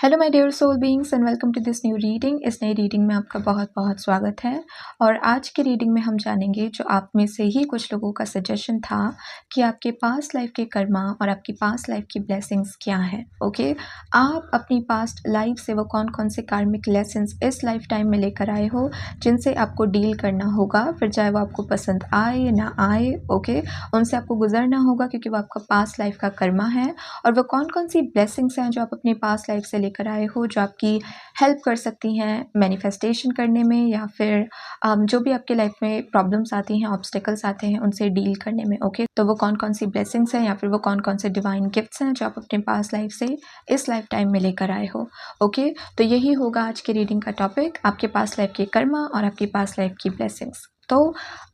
Hello my dear soul beings and welcome to this new reading. इस नई reading में आपका बहुत बहुत स्वागत है। और आज की रीडिंग में हम जानेंगे जो आप में से ही कुछ लोगों का सजेशन था कि आपके पास्ट लाइफ के कर्मा और आपकी पास्ट लाइफ की ब्लेसिंग्स क्या है। ओके, आप अपनी पास्ट लाइफ से वो कौन कौन से कार्मिक लेसन्स इस लाइफ टाइम में लेकर आए हो जिनसे आपको डील करना होगा, फिर चाहे वो आपको पसंद आए ना आए। ओके, उनसे आपको गुजरना होगा क्योंकि वो आपका पास्ट लाइफ का कर्मा है। और वो कौन कौन सी ब्लेसिंग्स हैं जो आप अपनी पास्ट लाइफ से लेकर आए हो जो आपकी हेल्प कर सकती हैं मैनिफेस्टेशन करने में, या फिर जो भी आपके लाइफ में प्रॉब्लम्स आती हैं, ऑब्स्टिकल्स आते हैं, उनसे डील करने में। ओके, तो वो कौन कौन सी ब्लेसिंग्स हैं या फिर वो कौन कौन से डिवाइन गिफ्ट्स हैं जो आप अपने पास्ट लाइफ से इस लाइफ टाइम में लेकर आए हो। ओके, तो यही होगा आज की रीडिंग का टॉपिक, आपके पास्ट लाइफ के कर्मा और आपकी पास्ट लाइफ की ब्लेसिंग्स। तो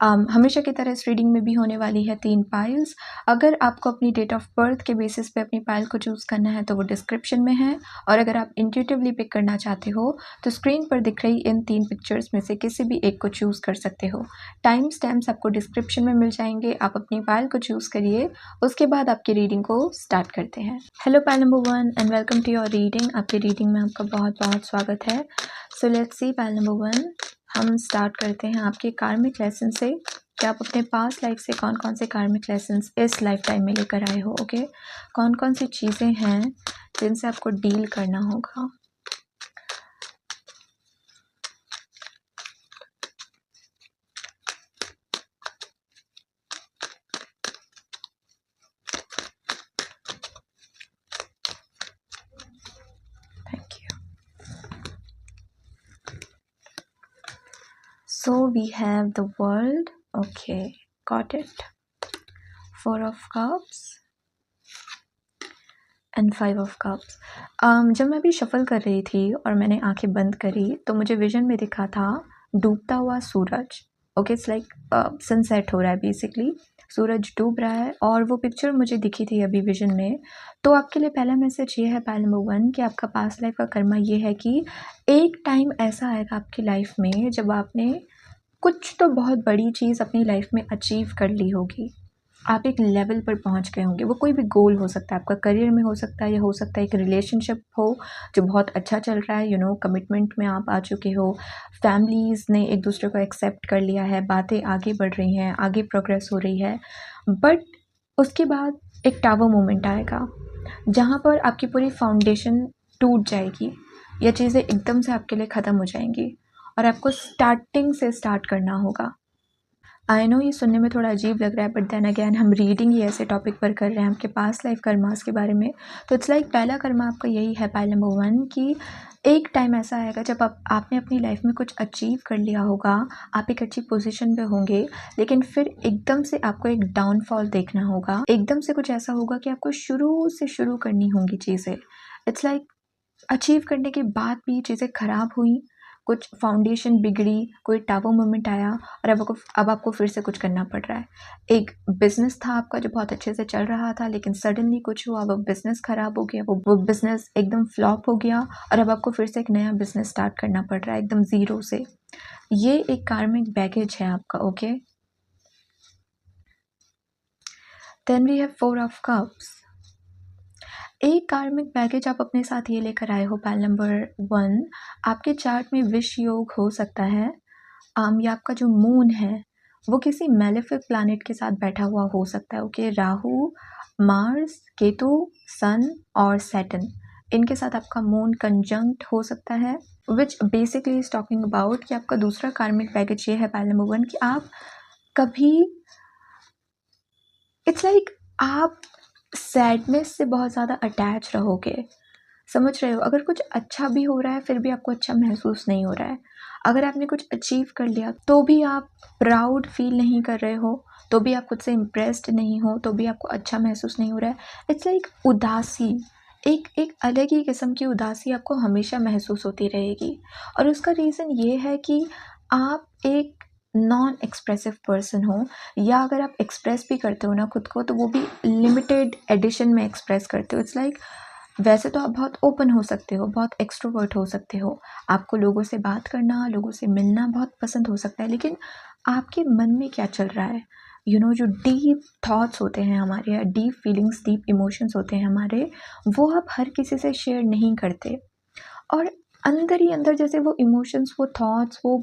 हमेशा की तरह इस रीडिंग में भी होने वाली है 3 पाइल्स। अगर आपको अपनी डेट ऑफ बर्थ के बेसिस पे अपनी पाइल को चूज़ करना है तो वो डिस्क्रिप्शन में है, और अगर आप इंट्यूटिवली पिक करना चाहते हो तो स्क्रीन पर दिख रही इन 3 पिक्चर्स में से किसी भी एक को चूज़ कर सकते हो। टाइम स्टैम्प्स आपको डिस्क्रिप्शन में मिल जाएंगे। आप अपनी पाइल को चूज़ करिए, उसके बाद आपकी रीडिंग को स्टार्ट करते हैं। Hello pile number 1 and welcome to your reading. आपकी रीडिंग में आपका बहुत बहुत स्वागत है। So let's see pile number 1, हम स्टार्ट करते हैं आपके कार्मिक लेसन से कि आप अपने पास्ट लाइफ से कौन कौन से कार्मिक लेसन्स इस लाइफ टाइम में लेकर आए हो। ओके, कौन कौन सी चीज़ें हैं जिनसे आपको डील करना होगा। Thank you. So we have the world. Okay, got it. 4 of cups and 5 of cups. जब मैं अभी शफल कर रही थी और मैंने आंखें बंद करी तो मुझे विजन में दिखा था डूबता हुआ सूरज। ओके, इट्स लाइक सनसेट हो रहा है, बेसिकली सूरज डूब रहा है, और वो पिक्चर मुझे दिखी थी अभी विजन में। तो आपके लिए पहला मैसेज ये है पाइल नंबर 1 कि आपका पास्ट लाइफ का कर्मा ये है कि एक टाइम ऐसा आएगा आपकी लाइफ में जब आपने कुछ तो बहुत बड़ी चीज़ अपनी लाइफ में अचीव कर ली होगी। आप एक लेवल पर पहुंच गए होंगे। वो कोई भी गोल हो सकता है, आपका करियर में हो सकता है, या हो सकता है एक रिलेशनशिप हो जो बहुत अच्छा चल रहा है, कमिटमेंट में आप आ चुके हो, फैमिलीज़ ने एक दूसरे को एक्सेप्ट कर लिया है, बातें आगे बढ़ रही हैं, आगे प्रोग्रेस हो रही है। बट उसके बाद एक टावर मोमेंट आएगा जहाँ पर आपकी पूरी फाउंडेशन टूट जाएगी, या चीज़ें एकदम से आपके लिए ख़त्म हो जाएंगी और आपको स्टार्टिंग से स्टार्ट करना होगा। आई नो ये सुनने में थोड़ा अजीब लग रहा है, बट देन अगेन हम रीडिंग ही ऐसे टॉपिक पर कर रहे हैं आपके पास्ट लाइफ कर्मास के बारे में। तो इट्स लाइक पहला कर्मा आपका यही है पाइल नंबर 1 कि एक टाइम ऐसा आएगा जब आपने अपनी लाइफ में कुछ अचीव कर लिया होगा, आप एक अच्छी पोजीशन पे होंगे, लेकिन फिर एकदम से आपको एक डाउनफॉल देखना होगा। एकदम से कुछ ऐसा होगा कि आपको शुरू से शुरू करनी होंगी चीज़ें। इट्स लाइक अचीव करने के बाद भी चीज़ें ख़राब हुई, कुछ फाउंडेशन बिगड़ी, कोई टावर मोमेंट आया, और अब आपको फिर से कुछ करना पड़ रहा है। एक बिज़नेस था आपका जो बहुत अच्छे से चल रहा था, लेकिन सडनली कुछ हुआ, वो बिज़नेस ख़राब हो गया, वो बिज़नेस एकदम फ्लॉप हो गया, और अब आपको फिर से एक नया बिज़नेस स्टार्ट करना पड़ रहा है एकदम ज़ीरो से। ये एक कार्मिक बैगेज है आपका। Okay, then we have 4 of cups. एक कार्मिक बैगेज आप अपने साथ ये लेकर आए हो पाइल नंबर 1। आपके चार्ट में विष योग हो सकता है, या आपका जो मून है वो किसी मेलेफिक प्लैनेट के साथ बैठा हुआ हो सकता है। ओके, राहु, मार्स, केतु, सन और सैटर्न, इनके साथ आपका मून कंजंक्ट हो सकता है, which basically is talking about कि आपका दूसरा कार्मिक बैगेज ये है पाइल नंबर 1 कि आप कभी, इट्स लाइक आप सैडनेस से बहुत ज़्यादा अटैच रहोगे। समझ रहे हो? अगर कुछ अच्छा भी हो रहा है फिर भी आपको अच्छा महसूस नहीं हो रहा है। अगर आपने कुछ अचीव कर लिया तो भी आप प्राउड फील नहीं कर रहे हो, तो भी आप खुद से इम्प्रेस्ड नहीं हो, तो भी आपको अच्छा महसूस नहीं हो रहा है। इट्स लाइक उदासी, एक एक अलग ही किस्म की उदासी आपको हमेशा महसूस होती रहेगी। और उसका रीज़न ये है कि आप एक नॉन एक्सप्रेसिव पर्सन हो, या अगर आप एक्सप्रेस भी करते हो ना खुद को, तो वो भी लिमिटेड एडिशन में एक्सप्रेस करते हो। इट्स लाइक वैसे तो आप बहुत ओपन हो सकते हो, बहुत एक्सट्रोवर्ट हो सकते हो, आपको लोगों से बात करना, लोगों से मिलना बहुत पसंद हो सकता है, लेकिन आपके मन में क्या चल रहा है, जो डीप थॉट्स होते हैं हमारे, या डीप फीलिंग्स, डीप इमोशंस होते हैं हमारे, वो आप हर किसी से शेयर नहीं करते। और अंदर ही अंदर जैसे वो इमोशंस, वो थॉट्स, वो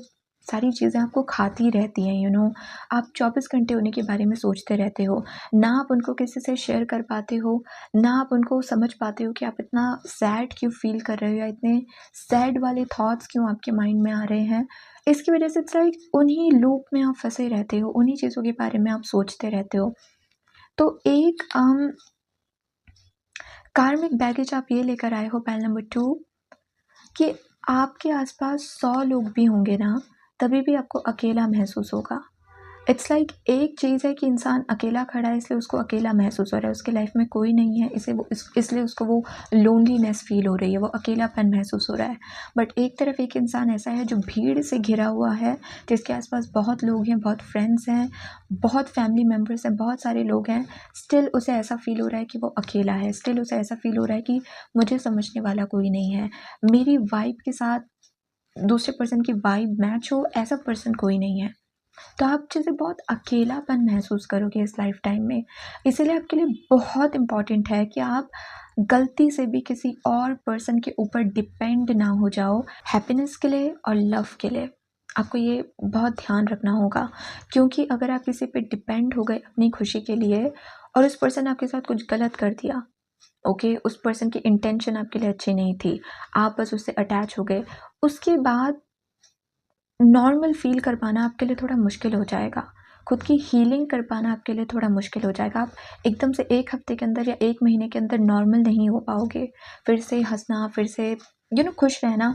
सारी चीज़ें आपको खाती रहती हैं, आप 24 घंटे उन्हीं के बारे में सोचते रहते हो। ना आप उनको किसी से शेयर कर पाते हो, ना आप उनको समझ पाते हो कि आप इतना सैड क्यों फ़ील कर रहे हो या इतने सैड वाले थॉट्स क्यों आपके माइंड में आ रहे हैं। इसकी वजह से इट्स लाइक उन्हीं लूप में आप फँसे रहते हो, उन्हीं चीज़ों के बारे में आप सोचते रहते हो। तो एक कार्मिक बैगेज आप ये लेकर आए हो पहल नंबर 2 कि आपके आसपास 100 लोग भी होंगे ना, तभी भी आपको अकेला महसूस होगा। इट्स लाइक एक चीज़ है कि इंसान अकेला खड़ा है इसलिए उसको अकेला महसूस हो रहा है, उसकी लाइफ़ में कोई नहीं है इसलिए उसको वो लोनलीनेस फ़ील हो रही है, वो अकेलापन महसूस हो रहा है। बट एक तरफ एक इंसान ऐसा है जो भीड़ से घिरा हुआ है, जिसके आसपास बहुत लोग हैं, बहुत फ्रेंड्स हैं, बहुत फैमिली मेम्बर्स हैं, बहुत सारे लोग हैं, स्टिल उसे ऐसा फ़ील हो रहा है कि वो अकेला है, स्टिल उसे ऐसा फ़ील हो रहा है कि मुझे समझने वाला कोई नहीं है, मेरी वाइब के साथ दूसरे पर्सन की वाइब मैच हो ऐसा पर्सन कोई नहीं है। तो आप जैसे बहुत अकेलापन महसूस करोगे इस लाइफ टाइम में। इसीलिए आपके लिए बहुत इम्पॉर्टेंट है कि आप गलती से भी किसी और पर्सन के ऊपर डिपेंड ना हो जाओ हैप्पीनेस के लिए और लव के लिए। आपको ये बहुत ध्यान रखना होगा, क्योंकि अगर आप किसी पे डिपेंड हो गए अपनी खुशी के लिए और उस पर्सन ने आपके साथ कुछ गलत कर दिया, ओके, उस पर्सन की इंटेंशन आपके लिए अच्छी नहीं थी, आप बस उससे अटैच हो गए, उसके बाद नॉर्मल फ़ील कर पाना आपके लिए थोड़ा मुश्किल हो जाएगा। खुद की हीलिंग कर पाना आपके लिए थोड़ा मुश्किल हो जाएगा। आप एकदम से 1 हफ़्ते के अंदर या 1 महीने के अंदर नॉर्मल नहीं हो पाओगे। फिर से हँसना, फिर से खुश रहना,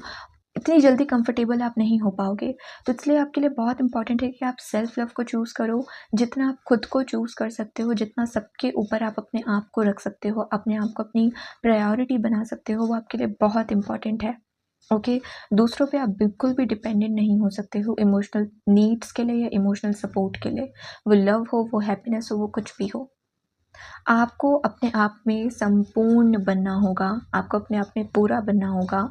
इतनी जल्दी कंफर्टेबल आप नहीं हो पाओगे। तो इसलिए आपके लिए बहुत इम्पॉर्टेंट है कि आप सेल्फ लव को चूज़ करो। जितना आप खुद को चूज़ कर सकते हो, जितना सबके ऊपर आप अपने आप को रख सकते हो, अपने आप को अपनी प्रायोरिटी बना सकते हो, वो आपके लिए बहुत इम्पॉर्टेंट है। ओके, दूसरों पे आप बिल्कुल भी डिपेंडेंट नहीं हो सकते हो इमोशनल नीड्स के लिए या इमोशनल सपोर्ट के लिए। वो लव हो, वो हैप्पीनेस हो, वो कुछ भी हो। आपको अपने आप में संपूर्ण बनना होगा, आपको अपने आप में पूरा बनना होगा।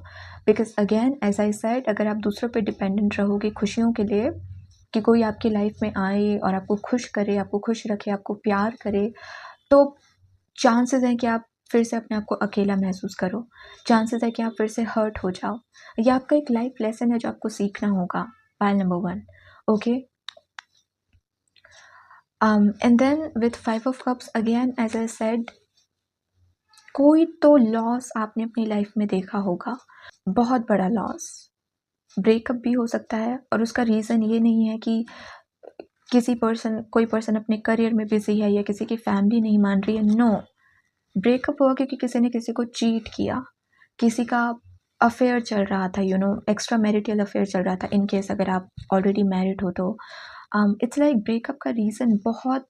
Because again as I said, अगर आप दूसरों पे डिपेंडेंट रहोगे खुशियों के लिए कि कोई आपकी लाइफ़ में आए और आपको खुश करे, आपको खुश रखे, आपको प्यार करे, तो चांसेस हैं कि आप फिर से अपने आप को अकेला महसूस करो। चांसेस है कि आप फिर से हर्ट हो जाओ। ये आपका एक लाइफ लेसन है जो आपको सीखना होगा, pile number 1, okay? And then with 5 of cups again as I said, कोई तो लॉस आपने अपनी लाइफ में देखा होगा, बहुत बड़ा लॉस। ब्रेकअप भी हो सकता है और उसका रीज़न ये नहीं है कि कोई पर्सन अपने करियर में बिज़ी है या किसी की फैमिली नहीं मान रही है, नो। ब्रेकअप हुआ क्योंकि किसी ने किसी को चीट किया, किसी का अफेयर चल रहा था, एक्स्ट्रा मैरिटल अफेयर चल रहा था, इन केस अगर आप ऑलरेडी मैरिड हो तो। इट्स लाइक ब्रेकअप का रीज़न बहुत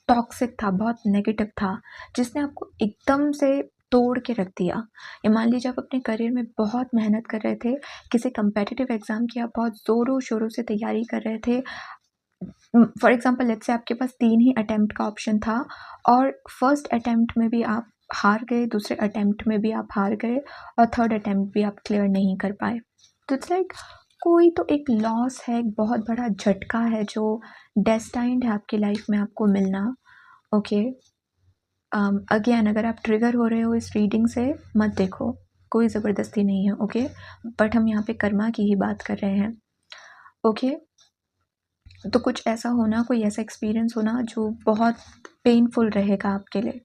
टॉक्सिक था, बहुत नेगेटिव था, जिसने आपको एकदम से तोड़ के रख दिया। या मान लीजिए आप अपने करियर में बहुत मेहनत कर रहे थे, किसी कम्पिटिटिव एग्ज़ाम की आप बहुत ज़ोरों-शोरों से तैयारी कर रहे थे। फॉर एग्ज़ाम्पल लेट्स से आपके पास 3 ही अटेम्प्ट का ऑप्शन था और फर्स्ट अटेम्प्ट में भी आप हार गए, दूसरे अटेम्प्ट में भी आप हार गए और थर्ड अटेम्प्ट भी आप क्लियर नहीं कर पाए। तो इट्स लाइक कोई तो एक लॉस है, एक बहुत बड़ा झटका है जो डेस्टाइन्ड है आपकी लाइफ में आपको मिलना, ओके? अगेन अगर आप ट्रिगर हो रहे हो इस रीडिंग से, मत देखो, कोई ज़बरदस्ती नहीं है, ओके? बट हम यहाँ पे कर्मा की ही बात कर रहे हैं, ओके? तो कुछ ऐसा होना, कोई ऐसा एक्सपीरियंस होना जो बहुत पेनफुल रहेगा आपके लिए।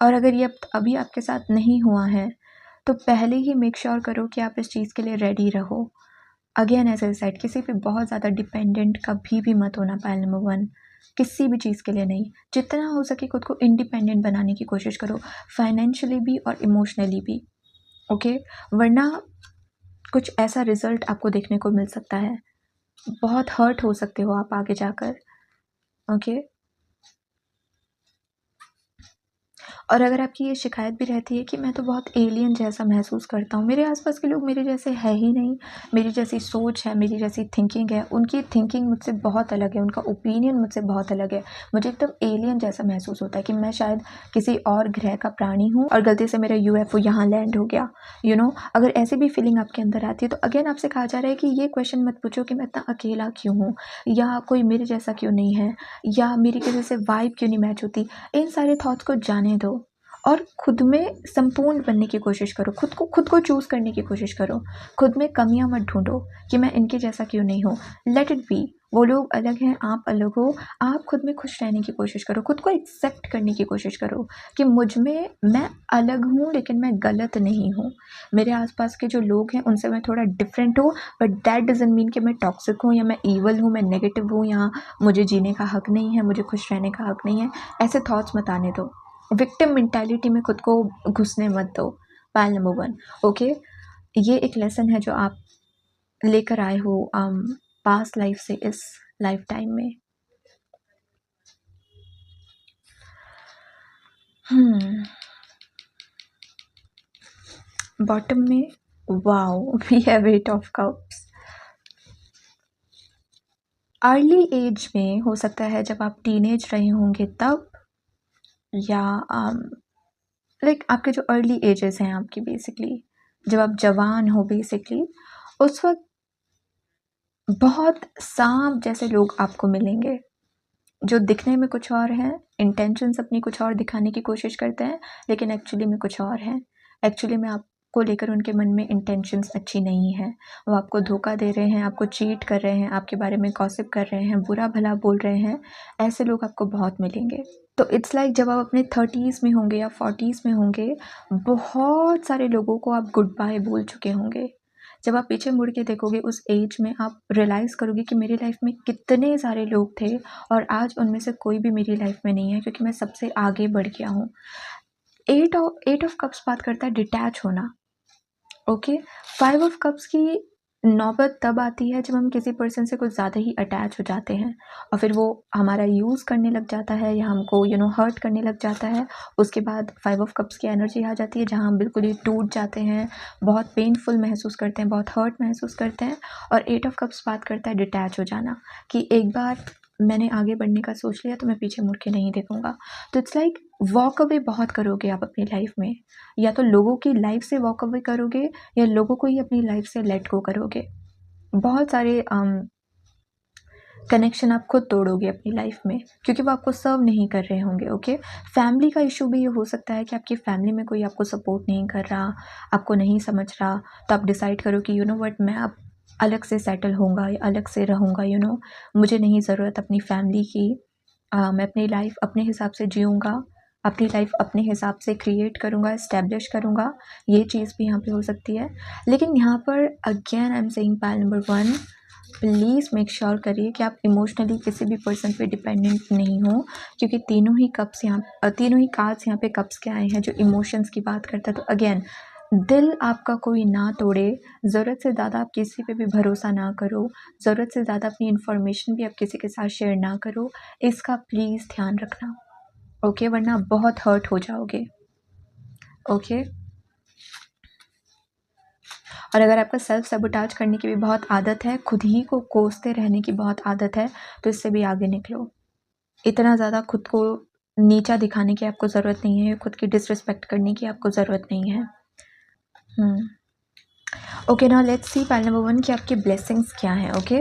और अगर ये अभी आपके साथ नहीं हुआ है, तो पहले ही मेक श्योर करो कि आप इस चीज़ के लिए रेडी रहो। अगेन एज़ आई सेड, किसी पे बहुत ज़्यादा डिपेंडेंट कभी भी मत होना, पाइल नंबर 1, किसी भी चीज़ के लिए नहीं। जितना हो सके खुद को इंडिपेंडेंट बनाने की कोशिश करो, फाइनेंशियली भी और इमोशनली भी, ओके? वरना कुछ ऐसा रिज़ल्ट आपको देखने को मिल सकता है। बहुत हर्ट हो सकते हो आप आगे जाकर, ओके? और अगर आपकी ये शिकायत भी रहती है कि मैं तो बहुत एलियन जैसा महसूस करता हूँ, मेरे आसपास के लोग मेरे जैसे है ही नहीं, मेरी जैसी सोच है, मेरी जैसी थिंकिंग है, उनकी थिंकिंग मुझसे बहुत अलग है, उनका ओपिनियन मुझसे बहुत अलग है, मुझे एकदम एलियन जैसा महसूस होता है कि मैं शायद किसी और ग्रह का प्राणी हूँ और गलती से मेरा यूएफओ यहाँ लैंड हो गया, अगर ऐसी भी फीलिंग आपके अंदर आती है, तो अगेन आपसे कहा जा रहा है कि ये क्वेश्चन मत पूछो कि मैं इतना अकेला क्यों हूँ, या कोई मेरे जैसा क्यों नहीं है, या मेरी किसी से वाइब क्यों नहीं मैच होती। इन सारे थॉट्स को जाने दो और खुद में संपूर्ण बनने की कोशिश करो, खुद को चूज़ करने की कोशिश करो, खुद में कमियाँ मत ढूँढो कि मैं इनके जैसा क्यों नहीं हूँ। लेट इट बी, वो लोग अलग हैं, आप अलग हो, आप खुद में खुश रहने की कोशिश करो, खुद को एक्सेप्ट करने की कोशिश करो कि मुझ में मैं अलग हूँ लेकिन मैं गलत नहीं हूँ। मेरे आसपास के जो लोग हैं उनसे मैं थोड़ा डिफरेंट हूँ, बट दैट डज़न्ट मीन कि मैं टॉक्सिक हूँ या मैं ईवल हूँ, मैं नेगेटिव हूँ या मुझे जीने का हक नहीं है, मुझे खुश रहने का हक नहीं है। ऐसे थॉट्स मत आने दो। विक्टिम मेंटालिटी में खुद को घुसने मत दो। Pile number 1, okay? ये एक लेसन है जो आप लेकर आए हो पास्ट लाइफ से इस लाइफ टाइम में। बॉटम में wow, we have 8 of cups. Early age में हो सकता है जब आप टीनेज रहे होंगे तब, या लाइक आपके जो अर्ली एजेस हैं आपकी, बेसिकली जब आप जवान हो बेसिकली, उस वक्त बहुत सांप जैसे लोग आपको मिलेंगे जो दिखने में कुछ और हैं, इंटेंशंस अपनी कुछ और दिखाने की कोशिश करते हैं, लेकिन एक्चुअली में कुछ और हैं। एक्चुअली में आपको लेकर उनके मन में इंटेंशंस अच्छी नहीं है, वो आपको धोखा दे रहे हैं, आपको चीट कर रहे हैं, आपके बारे में गॉसिप कर रहे हैं, बुरा भला बोल रहे हैं। ऐसे लोग आपको बहुत मिलेंगे। तो इट्स लाइक जब आप अपने 30s में होंगे या 40s में होंगे, बहुत सारे लोगों को आप गुड बाय बोल चुके होंगे। जब आप पीछे मुड़ के देखोगे उस एज में, आप रियलाइज़ करोगे कि मेरी लाइफ में कितने सारे लोग थे और आज उनमें से कोई भी मेरी लाइफ में नहीं है, क्योंकि मैं सबसे आगे बढ़ गया हूँ। 8 ऑफ कप्स बात करता है डिटैच होना, ओके? 5 ऑफ कप्स की नौबत तब आती है जब हम किसी पर्सन से कुछ ज़्यादा ही अटैच हो जाते हैं और फिर वो हमारा यूज़ करने लग जाता है या हमको हर्ट करने लग जाता है। उसके बाद 5 ऑफ कप्स की एनर्जी आ जाती है जहाँ हम बिल्कुल ही टूट जाते हैं, बहुत पेनफुल महसूस करते हैं, बहुत हर्ट महसूस करते हैं। और 8 ऑफ कप्स बात करता है डिटैच हो जाना, कि एक बार मैंने आगे बढ़ने का सोच लिया तो मैं पीछे मुड़ के नहीं देखूँगा। तो इट्स लाइक वॉक अवे बहुत करोगे आप अपनी लाइफ में, या तो लोगों की लाइफ से वॉक अवे करोगे या लोगों को ही अपनी लाइफ से लेट गो करोगे। बहुत सारे कनेक्शन आप खुद तोड़ोगे अपनी लाइफ में, क्योंकि वो आपको सर्व नहीं कर रहे होंगे, ओके? फैमिली का इशू भी ये हो सकता है कि आपकी फैमिली में कोई आपको सपोर्ट नहीं कर रहा, आपको नहीं समझ रहा, तो आप डिसाइड करो कि व्हाट, मैं अब अलग से सेटल होऊंगा या अलग से रहूँगा, मुझे नहीं ज़रूरत अपनी फैमिली की। मैं अपनी लाइफ अपने हिसाब से जीऊँगा, अपनी लाइफ अपने हिसाब से क्रिएट करूँगा, इस्टेब्लिश करूँगा। ये चीज़ भी यहाँ पे हो सकती है। लेकिन यहाँ पर again I am saying pile number 1, please make sure करिए कि आप इमोशनली किसी भी पर्सन पे डिपेंडेंट नहीं हो, क्योंकि तीनों ही कार्ड्स यहाँ पे कप्स के आए हैं जो इमोशंस की बात करता है। तो अगेन, दिल आपका कोई ना तोड़े, ज़रूरत से ज़्यादा आप किसी पे भी भरोसा ना करो, ज़रूरत से ज़्यादा अपनी इन्फॉर्मेशन भी आप किसी के साथ शेयर ना करो, इसका प्लीज़ ध्यान रखना, ओके? वरना आप बहुत हर्ट हो जाओगे, ओके? और अगर आपका सेल्फ सबोटाज करने की भी बहुत आदत है, खुद ही को कोसते रहने की बहुत आदत है, तो इससे भी आगे निकलो। इतना ज़्यादा खुद को नीचा दिखाने की आपको ज़रूरत नहीं है, खुद की डिसरिस्पेक्ट करने की आपको ज़रूरत नहीं है। Okay, now let's see pile number 1 कि आपकी ब्लेसिंग्स क्या हैं, ओके?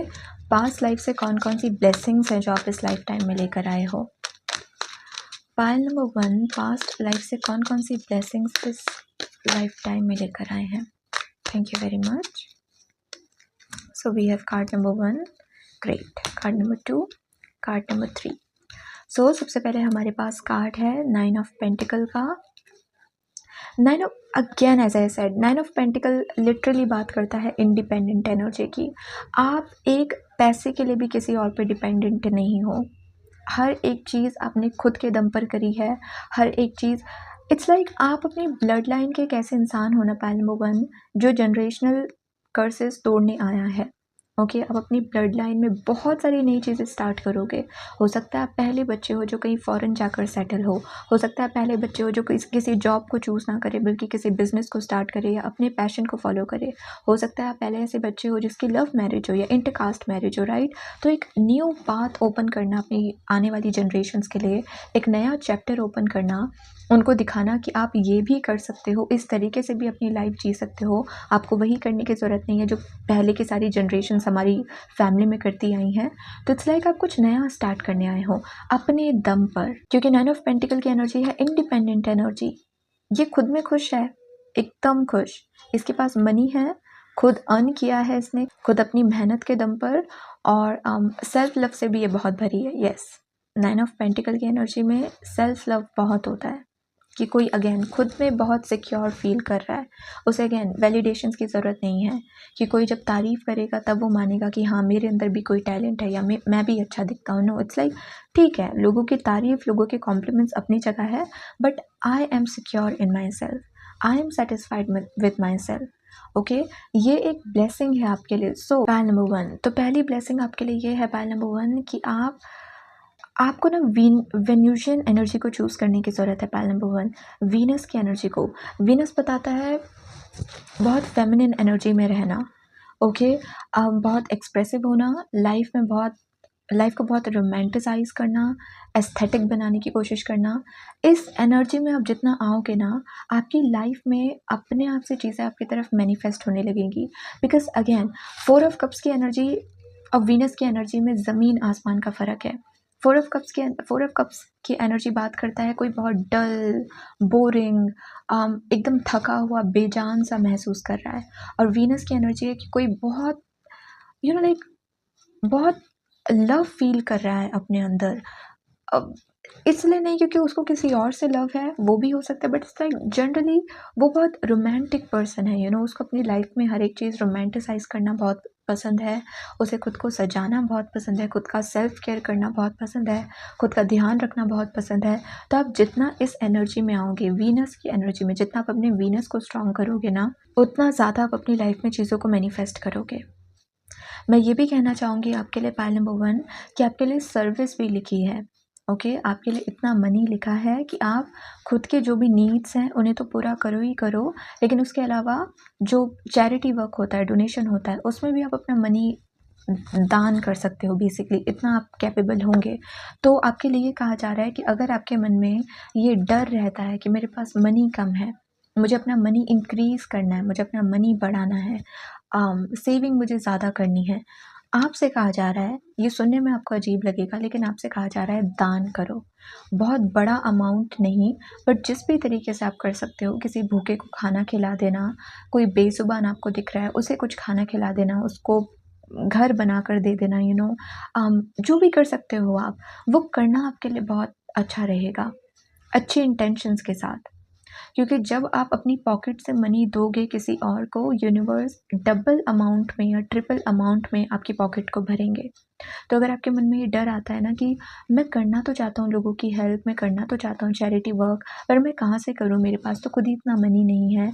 पास्ट लाइफ से कौन-कौन सी ब्लेसिंग्स हैं जो आप इस लाइफ टाइम में लेकर आए हो? पाइल नंबर 1, पास्ट लाइफ से कौन-कौन सी ब्लेसिंग्स इस लाइफ टाइम में लेकर आए हैं? Thank you very much. So we have card number 1, great. Card number 2, card number 3. So सबसे पहले हमारे पास कार्ड है 9 ऑफ पेंटिकल का। 9 of, again as I said, 9 of pentacle literally बात करता है इंडिपेंडेंट एनर्जी की। आप एक पैसे के लिए भी किसी और पे डिपेंडेंट नहीं हो। हर एक चीज़ आपने खुद के दम पर करी है, हर एक चीज़। इट्स लाइक आप अपनी ब्लड लाइन के एक ऐसे इंसान हो ना पाइल नंबर 1, जो जनरेशनल कर्सेस तोड़ने आया है, ओके? आप अपनी ब्लड लाइन में बहुत सारी नई चीज़ें स्टार्ट करोगे। हो सकता है आप पहले बच्चे हो जो कहीं फ़ॉरेन जाकर सेटल हो सकता है पहले बच्चे हो जो किसी जॉब को चूज़ ना करे बल्कि किसी बिज़नेस को स्टार्ट करे या अपने पैशन को फॉलो करे। हो सकता है आप पहले ऐसे बच्चे हो जिसकी लव मैरिज हो या इंटरकास्ट मैरिज हो, राइट? तो एक न्यू पाथ ओपन करना अपनी आने वाली जनरेशन्स के लिए, एक नया चैप्टर ओपन करना, उनको दिखाना कि आप ये भी कर सकते हो, इस तरीके से भी अपनी लाइफ जी सकते हो। आपको वही करने की ज़रूरत नहीं है जो पहले की सारी जनरेशन्स हमारी फैमिली में करती आई हैं। तो इट्स लाइक आप कुछ नया स्टार्ट करने आए हो अपने दम पर, क्योंकि 9 ऑफ पेंटिकल की एनर्जी है इंडिपेंडेंट एनर्जी। ये खुद में खुश है, एकदम खुश। इसके पास मनी है, खुद अर्न किया है इसने, खुद अपनी मेहनत के दम पर, और सेल्फ लव से भी ये बहुत भरी है। यस, 9 ऑफ पेंटिकल की एनर्जी में सेल्फ लव बहुत होता है कि कोई अगेन खुद में बहुत सिक्योर फील कर रहा है, उसे अगेन वैलिडेशंस की ज़रूरत नहीं है कि कोई जब तारीफ़ करेगा तब वो मानेगा कि हाँ मेरे अंदर भी कोई टैलेंट है या मैं भी अच्छा दिखता हूँ। नो, इट्स लाइक ठीक है, लोगों की तारीफ़, लोगों के कॉम्प्लीमेंट्स अपनी जगह है, but I am secure in my self, I am satisfied with my self. Okay, ये एक ब्लेसिंग है आपके लिए। सो पायल नंबर 1, तो पहली ब्लेसिंग आपके लिए ये है पायल नंबर 1 कि आपको ना वेन्यूशियन एनर्जी को चूज़ करने की ज़रूरत है। पायल नंबर 1, वीनस की एनर्जी को। वीनस बताता है बहुत फेमिनिन एनर्जी में रहना, ओके, बहुत एक्सप्रेसिव होना, लाइफ को बहुत रोमांटिसाइज करना, एस्थेटिक बनाने की कोशिश करना। इस एनर्जी में आप जितना आओगे ना, आपकी लाइफ में अपने आप से चीज़ें आपकी तरफ मैनिफेस्ट होने लगेंगी। बिकॉज अगेन 4 ऑफ कप्स की एनर्जी और वीनस की एनर्जी में ज़मीन आसमान का फ़र्क है। 4 ऑफ कप्स की एनर्जी बात करता है कोई बहुत डल, बोरिंग, एकदम थका हुआ, बेजान सा महसूस कर रहा है। और वीनस की एनर्जी है कि कोई बहुत लाइक बहुत लव फील कर रहा है अपने अंदर। अब इसलिए नहीं क्योंकि उसको किसी और से लव है, वो भी हो सकता है, बट इट्स लाइक जनरली वो बहुत रोमांटिक पर्सन है। उसको अपनी लाइफ में हर एक चीज़ रोमांटिसाइज करना बहुत पसंद है, उसे खुद को सजाना बहुत पसंद है, खुद का सेल्फ केयर करना बहुत पसंद है, खुद का ध्यान रखना बहुत पसंद है। तो आप जितना इस एनर्जी में आओगे, वीनस की एनर्जी में, जितना आप अपने वीनस को स्ट्रॉन्ग करोगे ना, उतना ज़्यादा आप अपनी लाइफ में चीज़ों को मैनिफेस्ट करोगे। मैं ये भी कहना चाहूँगी आपके लिए पायल नंबर 1 कि आपके लिए सर्विस भी लिखी है। ओके, आपके लिए इतना मनी लिखा है कि आप खुद के जो भी नीड्स हैं उन्हें तो पूरा करो ही करो, लेकिन उसके अलावा जो चैरिटी वर्क होता है, डोनेशन होता है, उसमें भी आप अपना मनी दान कर सकते हो। बेसिकली इतना आप कैपेबल होंगे। तो आपके लिए कहा जा रहा है कि अगर आपके मन में ये डर रहता है कि मेरे पास मनी कम है, मुझे अपना मनी इंक्रीज़ करना है, मुझे अपना मनी बढ़ाना है, सेविंग मुझे ज़्यादा करनी है, आपसे कहा जा रहा है, ये सुनने में आपको अजीब लगेगा लेकिन आपसे कहा जा रहा है दान करो। बहुत बड़ा अमाउंट नहीं, बट जिस भी तरीके से आप कर सकते हो, किसी भूखे को खाना खिला देना, कोई बेज़ुबान आपको दिख रहा है उसे कुछ खाना खिला देना, उसको घर बना कर दे देना, जो भी कर सकते हो आप, वो करना आपके लिए बहुत अच्छा रहेगा, अच्छी इंटेंशंस के साथ। क्योंकि जब आप अपनी पॉकेट से मनी दोगे किसी और को, यूनिवर्स डबल अमाउंट में या ट्रिपल अमाउंट में आपकी पॉकेट को भरेंगे। तो अगर आपके मन में ये डर आता है ना कि मैं करना तो चाहता हूँ लोगों की हेल्प, मैं करना तो चाहता हूँ चैरिटी वर्क, पर मैं कहाँ से करूँ, मेरे पास तो खुद ही इतना मनी नहीं है,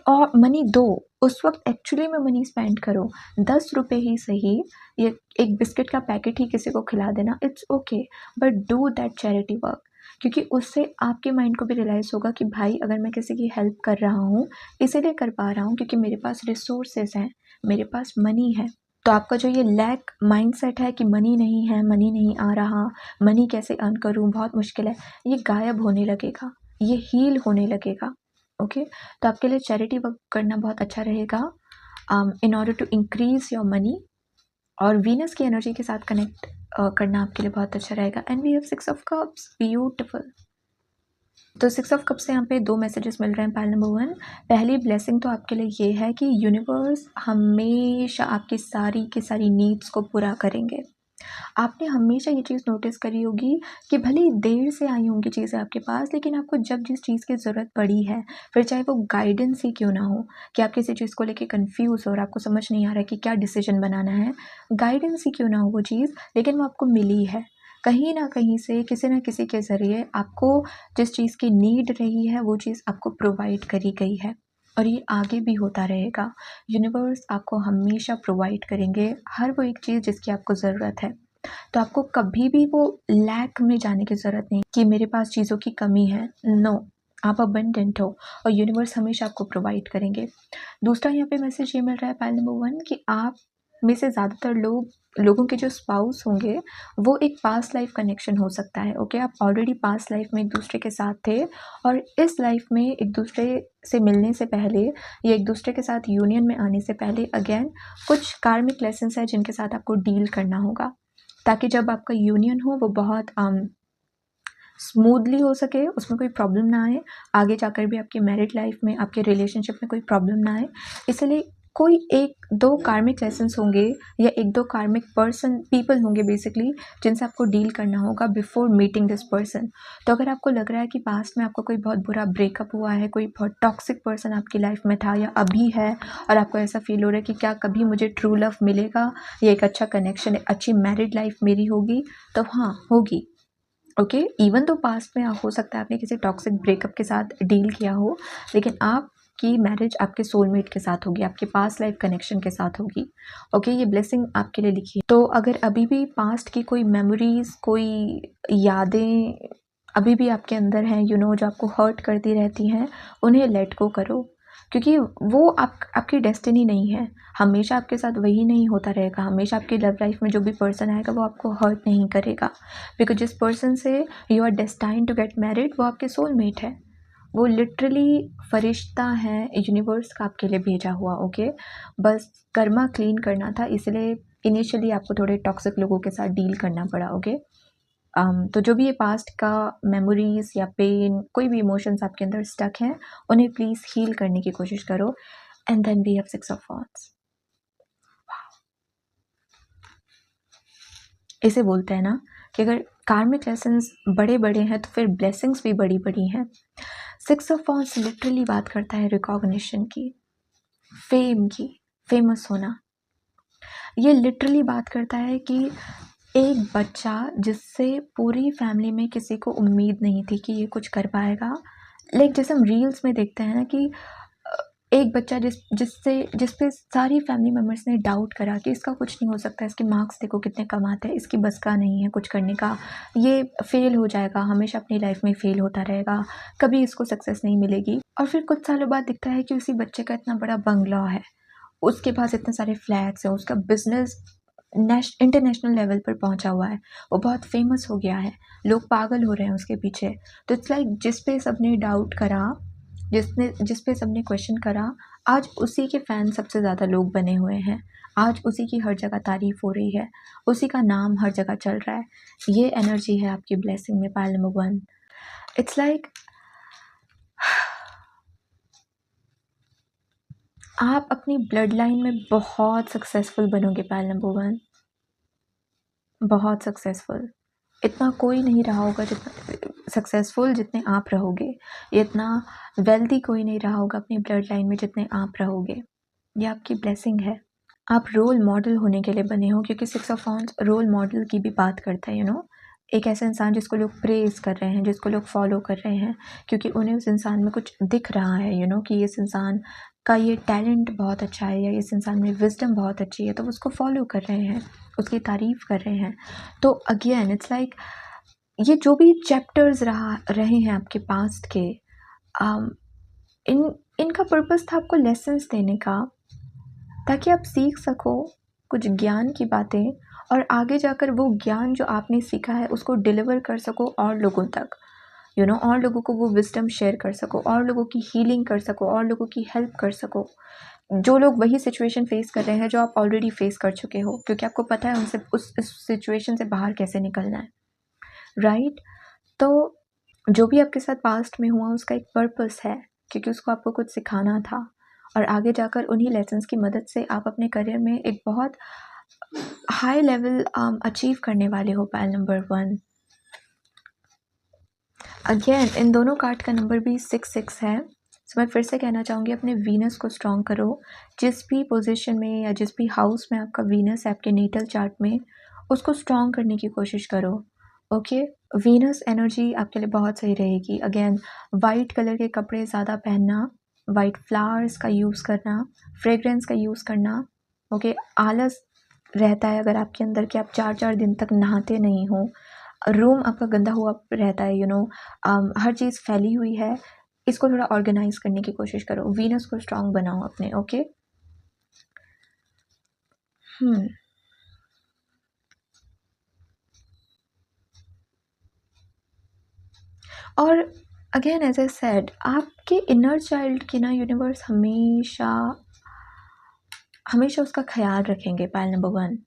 और मनी दो, उस वक्त एक्चुअली में मनी स्पेंड करो, 10 रुपये ही सही, ये एक बिस्किट का पैकेट ही किसी को खिला देना, it's okay, but do that charity work. क्योंकि उससे आपके माइंड को भी रियलाइज़ होगा कि भाई अगर मैं किसी की हेल्प कर रहा हूँ, इसीलिए कर पा रहा हूँ क्योंकि मेरे पास रिसोर्सेज हैं, मेरे पास मनी है। तो आपका जो ये लैक माइंडसेट है कि मनी नहीं है, मनी नहीं आ रहा, मनी कैसे अर्न करूँ, बहुत मुश्किल है, ये गायब होने लगेगा, ये हील होने लगेगा। ओके, तो आपके लिए चैरिटी वर्क करना बहुत अच्छा रहेगा in order to increase your money, और वीनस की एनर्जी के साथ कनेक्ट करना आपके लिए बहुत अच्छा रहेगा। And we have 6 of cups, beautiful. तो 6 ऑफ कप्स से यहाँ पे 2 मैसेजेस मिल रहे हैं। पायल नंबर 1, पहली ब्लेसिंग तो आपके लिए ये है कि यूनिवर्स हमेशा आपकी सारी की सारी नीड्स को पूरा करेंगे। आपने हमेशा ये चीज़ नोटिस करी होगी कि भले ही देर से आई होंगी चीज़ें आपके पास, लेकिन आपको जब जिस चीज़ की ज़रूरत पड़ी है, फिर चाहे वो गाइडेंस ही क्यों ना हो, कि आप किसी चीज़ को लेके कंफ्यूज हो और आपको समझ नहीं आ रहा है कि क्या डिसीजन बनाना है, गाइडेंस ही क्यों ना हो वो चीज़, लेकिन वो आपको मिली है। कहीं ना कहीं से, किसी न किसी के ज़रिए आपको जिस चीज़ की नीड रही है वो चीज़ आपको प्रोवाइड करी गई है, और ये आगे भी होता रहेगा। यूनिवर्स आपको हमेशा प्रोवाइड करेंगे हर वो एक चीज़ जिसकी आपको ज़रूरत है। तो आपको कभी भी वो लैक में जाने की ज़रूरत नहीं कि मेरे पास चीज़ों की कमी है। नो, आप अबंडेंट हो और यूनिवर्स हमेशा आपको प्रोवाइड करेंगे। दूसरा यहाँ पे मैसेज ये मिल रहा है पायल नंबर 1 कि आप में से ज़्यादातर लोगों के जो स्पाउस होंगे वो एक पास्ट लाइफ कनेक्शन हो सकता है। ओके, आप ऑलरेडी पास्ट लाइफ में एक दूसरे के साथ थे, और इस लाइफ में एक दूसरे से मिलने से पहले या एक दूसरे के साथ यूनियन में आने से पहले अगेन कुछ कार्मिक लेसन्स हैं जिनके साथ आपको डील करना होगा, ताकि जब आपका यूनियन हो वो बहुत स्मूथली हो सके, उसमें कोई प्रॉब्लम ना आए, आगे जाकर भी आपकी मैरिड लाइफ में, आपके रिलेशनशिप में कोई प्रॉब्लम ना आए। इसलिए कोई 1-2 कार्मिक लेसन्स होंगे या 1-2 कार्मिक पीपल होंगे बेसिकली, जिनसे आपको डील करना होगा बिफोर मीटिंग दिस पर्सन। तो अगर आपको लग रहा है कि पास्ट में आपका कोई बहुत बुरा ब्रेकअप हुआ है, कोई बहुत टॉक्सिक पर्सन आपकी लाइफ में था या अभी है, और आपको ऐसा फील हो रहा है कि क्या कभी मुझे ट्रू लव मिलेगा या एक अच्छा कनेक्शन, अच्छी मैरिड लाइफ मेरी होगी, तो हाँ, होगी। ओके, इवन तो पास्ट में हो सकता है आपने किसी टॉक्सिक ब्रेकअप के साथ डील किया हो, लेकिन आपकी मैरिज आपके सोलमेट के साथ होगी, आपके पास्ट लाइफ कनेक्शन के साथ होगी। ओके, ये ब्लेसिंग आपके लिए लिखी है। तो अगर अभी भी पास्ट की कोई मेमोरीज, कोई यादें अभी भी आपके अंदर हैं, जो आपको हर्ट करती रहती हैं, उन्हें लेट गो करो, क्योंकि वो आपकी डेस्टिनी नहीं है। हमेशा आपके साथ वही नहीं होता रहेगा, हमेशा आपकी लव लाइफ में जो भी पर्सन आएगा वो आपको हर्ट नहीं करेगा, बिकॉज जिस पर्सन से you are destined to get married वो आपके सोलमेट है, वो लिटरली फरिश्ता है यूनिवर्स का आपके लिए भेजा हुआ। ओके, बस कर्मा क्लीन करना था, इसलिए इनिशियली आपको थोड़े टॉक्सिक लोगों के साथ डील करना पड़ा। ओके, तो जो भी ये पास्ट का मेमोरीज या पेन, कोई भी इमोशंस आपके अंदर स्टक हैं, उन्हें प्लीज़ हील करने की कोशिश करो। And then we have 6 of wands. इसे बोलते हैं ना कि अगर कार्मिक लेसन्स बड़े बड़े हैं तो फिर ब्लेसिंग्स भी बड़ी बड़ी हैं। 6 ऑफ वॉन्ड्स लिटरली बात करता है रिकॉग्निशन की, फेम की, फेमस होना। ये लिटरली बात करता है कि एक बच्चा जिससे पूरी फैमिली में किसी को उम्मीद नहीं थी कि ये कुछ कर पाएगा, लाइक जैसे हम रील्स में देखते हैं ना कि एक बच्चा जिस पे सारी फैमिली मेम्बर्स ने डाउट करा कि इसका कुछ नहीं हो सकता, इसके मार्क्स देखो कितने कम आते हैं, इसकी बस का नहीं है कुछ करने का, ये फेल हो जाएगा, हमेशा अपनी लाइफ में फेल होता रहेगा, कभी इसको सक्सेस नहीं मिलेगी। और फिर कुछ सालों बाद दिखता है कि उसी बच्चे का इतना बड़ा बंगला है, उसके पास इतने सारे फ्लैट्स हैं, उसका बिजनेस इंटरनेशनल लेवल पर पहुंचा हुआ है, वो बहुत फेमस हो गया है, लोग पागल हो रहे हैं उसके पीछे। तो इट्स लाइक जिस पे सबने डाउट करा, जिस पे सबने क्वेश्चन करा, आज उसी के फ़ैन सबसे ज़्यादा लोग बने हुए हैं, आज उसी की हर जगह तारीफ़ हो रही है, उसी का नाम हर जगह चल रहा है। ये एनर्जी है आपकी ब्लेसिंग में, पाइल नंबर 1। इट्स लाइक आप अपनी ब्लड लाइन में बहुत सक्सेसफुल बनोगे, पाइल नंबर 1, बहुत सक्सेसफुल। इतना कोई नहीं रहा होगा जितना सक्सेसफुल जितने आप रहोगे, इतना वेल्दी कोई नहीं रहा होगा अपनी ब्लड लाइन में जितने आप रहोगे। ये आपकी ब्लेसिंग है। आप रोल मॉडल होने के लिए बने हो, क्योंकि 6 ऑफ वॉन्ड्स रोल मॉडल की भी बात करता है। एक ऐसा इंसान जिसको लोग प्रेज़ कर रहे हैं, जिसको लोग फॉलो कर रहे हैं, क्योंकि उन्हें उस इंसान में कुछ दिख रहा है, कि इस इंसान का ये टैलेंट बहुत अच्छा है या इस इंसान में विज़डम बहुत अच्छी है, तो वो उसको फॉलो कर रहे हैं, उसकी तारीफ़ कर रहे हैं। तो अगेन इट्स लाइक ये जो भी चैप्टर्स रहे हैं आपके पास्ट के, इनका पर्पस था आपको लेसन्स देने का, ताकि आप सीख सको कुछ ज्ञान की बातें, और आगे जाकर वो ज्ञान जो आपने सीखा है उसको डिलीवर कर सको और लोगों तक, और लोगों को वो विजडम शेयर कर सको, और लोगों की हीलिंग कर सको, और लोगों की हेल्प कर सको, जो लोग वही सिचुएशन फेस कर रहे हैं जो आप ऑलरेडी फेस कर चुके हो, क्योंकि आपको पता है उनसे उस सिचुएशन से बाहर कैसे निकलना है, राइट। तो जो भी आपके साथ पास्ट में हुआ उसका एक पर्पस है, क्योंकि उसको आपको कुछ सिखाना था, और आगे जाकर उन्हीं लेसन्स की मदद से आप अपने करियर में एक बहुत हाई लेवल अचीव करने वाले हो, पाइल नंबर 1। अगेन इन दोनों कार्ड का नंबर भी 6 है। सो मैं फिर से कहना चाहूँगी, अपने वीनस को स्ट्रॉन्ग करो, जिस भी पोजीशन में या जिस भी हाउस में आपका वीनस है आपके नेटल चार्ट में, उसको स्ट्रॉन्ग करने की कोशिश करो। ओके, वीनस एनर्जी आपके लिए बहुत सही रहेगी। अगेन वाइट कलर के कपड़े ज़्यादा पहनना, वाइट फ्लावर्स का यूज़ करना, फ्रेग्रेंस का यूज़ करना। ओके, आलस रहता है अगर आपके अंदर कि आप 4-4 दिन तक नहाते नहीं हो, रूम आपका गंदा हुआ रहता है, हर चीज़ फैली हुई है, इसको थोड़ा ऑर्गेनाइज करने की कोशिश करो, वीनस को स्ट्रॉन्ग बनाओ अपने। ओके, और अगेन एज आई सेड, आपके इनर चाइल्ड की ना यूनिवर्स हमेशा हमेशा उसका ख्याल रखेंगे, pile number 1।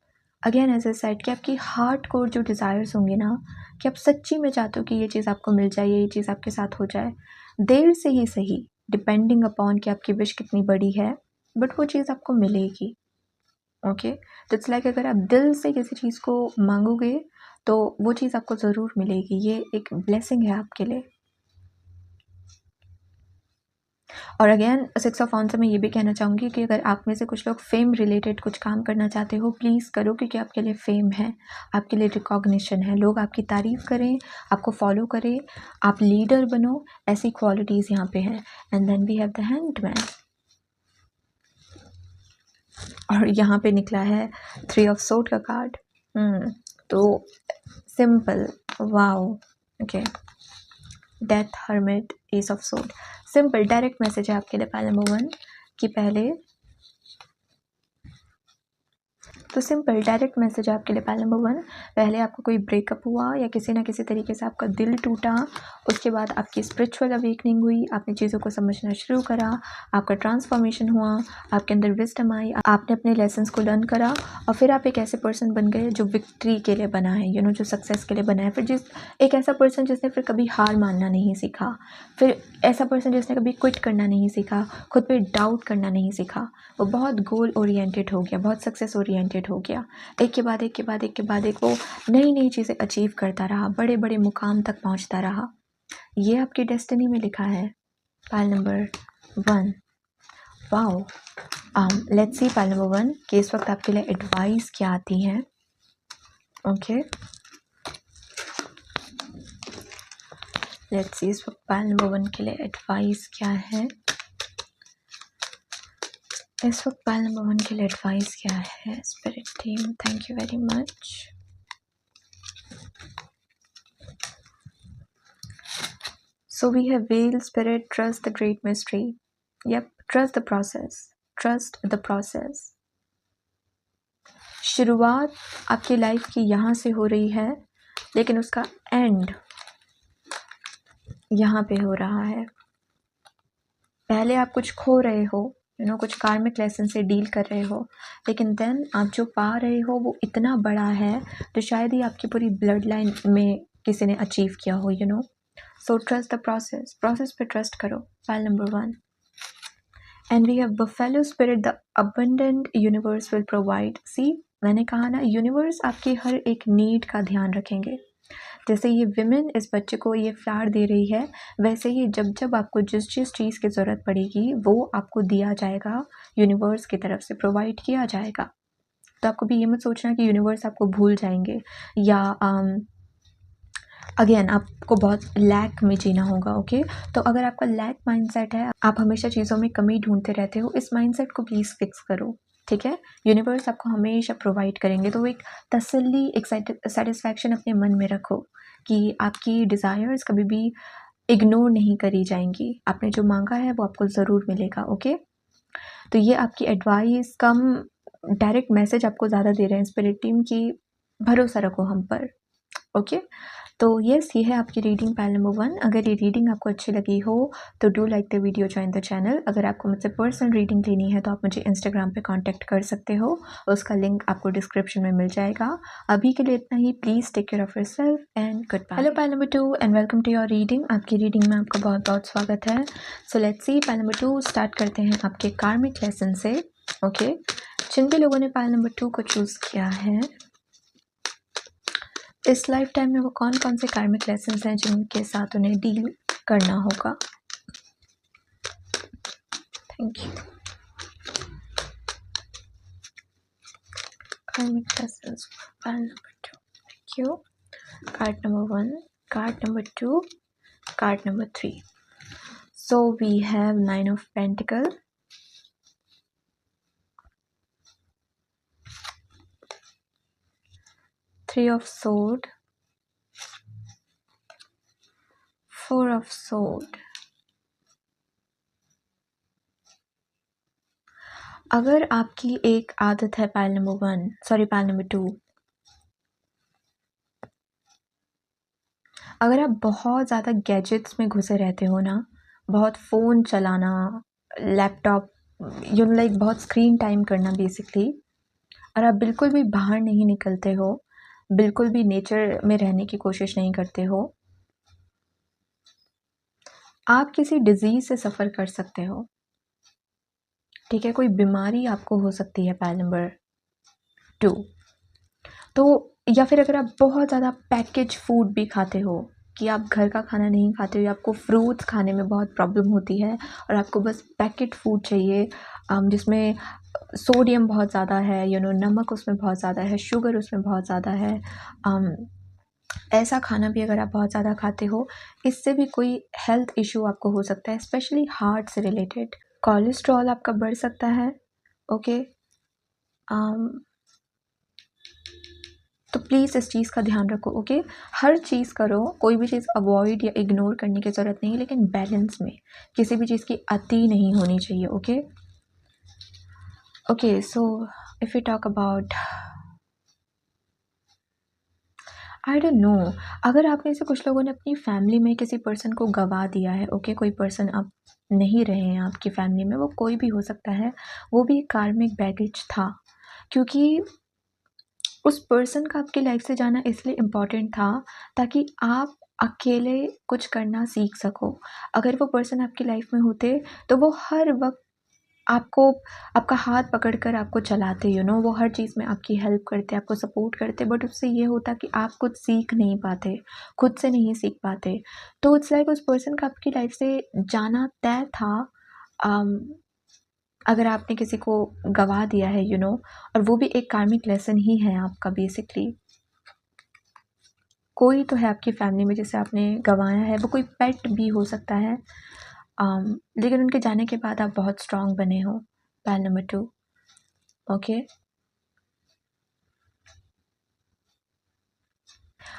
Again as I said कि आपकी हार्ट कोर जो डिज़ायर्स होंगे ना, कि आप सच्ची में चाहते हो कि ये चीज़ आपको मिल जाए, ये चीज़ आपके साथ हो जाए, देर से ही सही, डिपेंडिंग अपॉन कि आपकी विश कितनी बड़ी है, बट वो चीज़ आपको मिलेगी। ओके, तो इट्स लाइक अगर आप दिल से किसी चीज़ को मांगोगे तो वो चीज़ आपको ज़रूर मिलेगी। ये एक ब्लेसिंग है आपके लिए। और अगेन 6 ऑफ वांड्स से मैं ये भी कहना चाहूँगी कि अगर आप में से कुछ लोग फेम रिलेटेड कुछ काम करना चाहते हो, प्लीज़ करो, क्योंकि आपके लिए फेम है, आपके लिए रिकॉग्निशन है, लोग आपकी तारीफ़ करें, आपको फॉलो करें, आप लीडर बनो, ऐसी क्वालिटीज़ यहाँ पे हैं। And then we have the hanged man, और यहाँ पे निकला है 3 ऑफ सोर्ड का कार्ड। तो simple, wow, okay, death, hermit, ace of sword. Simple direct message है आपके लिए पाइल नंबर 1 कि पहले, तो सिंपल डायरेक्ट मैसेज है आपके लिए पाइल नंबर 1, पहले आपका कोई ब्रेकअप हुआ या किसी ना किसी तरीके से आपका दिल टूटा, उसके बाद आपकी स्पिरिचुअल अवेकनिंग हुई, आपने चीज़ों को समझना शुरू करा, आपका ट्रांसफॉर्मेशन हुआ, आपके अंदर विजडम आई, आपने अपने लेसन्स को लर्न करा, और फिर आप एक ऐसे पर्सन बन गए जो विक्ट्री के लिए बना है, यू नो, जो सक्सेस के लिए बना है। फिर एक ऐसा पर्सन जिसने फिर कभी हार मानना नहीं सीखा, फिर ऐसा पर्सन जिसने कभी क्विट करना नहीं सीखा, खुद पे डाउट करना नहीं सीखा, वो बहुत गोल ओरिएंटेड हो गया, बहुत सक्सेस ओरिएंटेड हो गया, एक के बाद एक के बाद एक के बाद एक वो नई नई चीज़ें अचीव करता रहा, बड़े बड़े मुकाम तक पहुंचता रहा। ये आपकी डेस्टिनी में लिखा है pile number 1। Wow, let's see pile number 1 कि इस वक्त आपके लिए एडवाइस क्या आती है। ओके, लेट्स सी इस वक्त पाइल नंबर 1 के लिए एडवाइस क्या है। इस वक्त पाइल नंबर 1 के लिए एडवाइस क्या है spirit team? Thank you very much. So we have veil, spirit, trust the great mystery. Yep, trust the process. Trust the process. शुरुआत आपकी लाइफ की यहाँ से हो रही है, लेकिन उसका एंड यहाँ पे हो रहा है। पहले आप कुछ खो रहे हो, यू नो, कुछ कार्मिक लेसन से डील कर रहे हो, लेकिन देन आप जो पा रहे हो वो इतना बड़ा है तो शायद ही आपकी पूरी ब्लड लाइन में किसी ने अचीव किया हो, you know. So trust the process, process पे ट्रस्ट करो। File number 1 and we have buffalo spirit, the abundant universe will provide. See, मैंने कहा ना, यूनिवर्स आपकी हर एक नीड का ध्यान रखेंगे। जैसे ये विमेन इस बच्चे को ये फ्लावर दे रही है, वैसे ही जब जब आपको जिस जिस चीज़ की ज़रूरत पड़ेगी वो आपको दिया जाएगा, यूनिवर्स की तरफ से प्रोवाइड किया जाएगा। तो आपको भी ये मत सोचना कि यूनिवर्स आपको भूल जाएंगे, या अगेन आपको बहुत लैक में जीना होगा। ओके, तो अगर आपका लैक माइंडसेट है, आप हमेशा चीज़ों में कमी ढूंढते रहते हो, इस माइंडसेट को प्लीज़ फिक्स करो, ठीक है। यूनिवर्स आपको हमेशा प्रोवाइड करेंगे। तो एक तसल्ली, एक सेटिस्फैक्शन अपने मन में रखो कि आपकी डिज़ायर्स कभी भी इग्नोर नहीं करी जाएंगी, आपने जो मांगा है वो आपको ज़रूर मिलेगा। ओके, तो ये आपकी एडवाइस कम डायरेक्ट मैसेज आपको ज़्यादा दे रहे हैं स्पिरिट टीम की, भरोसा रखो हम पर। ओके, तो यस, ये है आपकी रीडिंग पाइल नंबर 1। अगर ये रीडिंग आपको अच्छी लगी हो तो do like the video, join the channel. अगर आपको मुझसे पर्सनल रीडिंग लेनी है तो आप मुझे इंस्टाग्राम पे कांटेक्ट कर सकते हो, उसका लिंक आपको डिस्क्रिप्शन में मिल जाएगा। अभी के लिए इतना ही। Please take care of yourself and goodbye. Hello pile number 2 and welcome to your reading. आपकी रीडिंग में आपका बहुत बहुत स्वागत है। So let's see, pile number 2 start करते हैं आपके कार्मिक लेसन से। ओके, जिन भी लोगों ने पाइल नंबर 2 को चूज़ किया है, इस लाइफ टाइम में वो कौन कौन से कार्मिक लेसन्स हैं जिनके साथ उन्हें डील करना होगा। Thank you. Karmic lessons card number 2, thank you. Card number 1, card number 2, card number 3। So we have 9 of pentacle, Three of Sword, Four of Sword। अगर आपकी एक आदत है pile number 1, sorry pile number 2, अगर आप बहुत ज़्यादा गैजेट्स में घुसे रहते हो ना, बहुत फ़ोन चलाना, लैपटॉप, यू नो, लाइक बहुत स्क्रीन टाइम करना बेसिकली, और आप बिल्कुल भी बाहर नहीं निकलते हो, बिल्कुल भी नेचर में रहने की कोशिश नहीं करते हो, आप किसी डिज़ीज़ से सफ़र कर सकते हो, ठीक है? कोई बीमारी आपको हो सकती है पाइल नंबर 2। तो या फिर अगर आप बहुत ज़्यादा पैकेज फूड भी खाते हो कि आप घर का खाना नहीं खाते हो या आपको फ्रूट्स खाने में बहुत प्रॉब्लम होती है और आपको बस पैकेट फूड चाहिए, जिसमें सोडियम बहुत ज़्यादा है, नमक उसमें बहुत ज़्यादा है, शुगर उसमें बहुत ज़्यादा है, ऐसा खाना भी अगर आप बहुत ज़्यादा खाते हो, इससे भी कोई हेल्थ इश्यू आपको हो सकता है, स्पेशली हार्ट से रिलेटेड। कोलेस्ट्रॉल आपका बढ़ सकता है, ओके। तो प्लीज़ इस चीज़ का ध्यान रखो, ओके। हर चीज़ करो, कोई भी चीज़ अवॉइड या इग्नोर करने की ज़रूरत नहीं है, लेकिन बैलेंस में, किसी भी चीज़ की अति नहीं होनी चाहिए, okay. Okay, so if you talk about, I don't know, अगर आप में से कुछ लोगों ने अपनी फैमिली में किसी पर्सन को गवा दिया है, ओके, कोई पर्सन अब नहीं रहे हैं आपकी फैमिली में, वो कोई भी हो सकता है, वो भी एक कार्मिक बैगेज था, क्योंकि उस पर्सन का आपकी लाइफ से जाना इसलिए इम्पॉर्टेंट था ताकि आप अकेले कुछ करना सीख सको। अगर वो पर्सन आपकी लाइफ में होते तो वो हर वक़्त आपको, आपका हाथ पकड़कर आपको चलाते, वो हर चीज़ में आपकी हेल्प करते, आपको सपोर्ट करते, बट उससे ये होता कि आप कुछ सीख नहीं पाते, खुद से नहीं सीख पाते। तो इट्स लाइक उस पर्सन का आपकी लाइफ से जाना तय था। अम अगर आपने किसी को गवा दिया है, और वो भी एक कार्मिक लेसन ही है आपका बेसिकली। कोई तो है आपकी फैमिली में जिसे आपने गंवाया है, वो कोई पेट भी हो सकता है, लेकिन उनके जाने के बाद आप बहुत स्ट्रॉन्ग बने हो। Pile number 2, okay.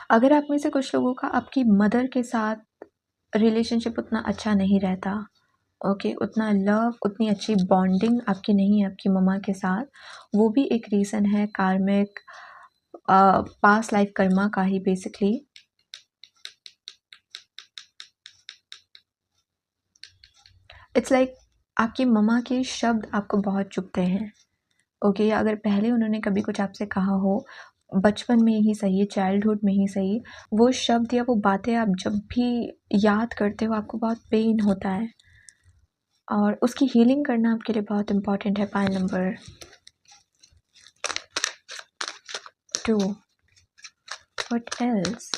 अगर आप में से कुछ लोगों का आपकी मदर के साथ रिलेशनशिप उतना अच्छा नहीं रहता, ओके, उतना लव, उतनी अच्छी बॉन्डिंग आपकी नहीं है आपकी मम्मा के साथ, वो भी एक रीज़न है कार्मिक, पास्ट लाइफ कर्मा का ही बेसिकली। इट्स लाइक आपकी मम्मा के शब्द आपको बहुत चुभते हैं, ओके, या अगर पहले उन्होंने कभी कुछ आपसे कहा हो, बचपन में ही सही, चाइल्डहुड में ही सही, वो शब्द या वो बातें आप जब भी याद करते हो आपको बहुत पेन होता है, और उसकी हीलिंग करना आपके लिए बहुत इम्पॉर्टेंट है। Pile number 2, what else?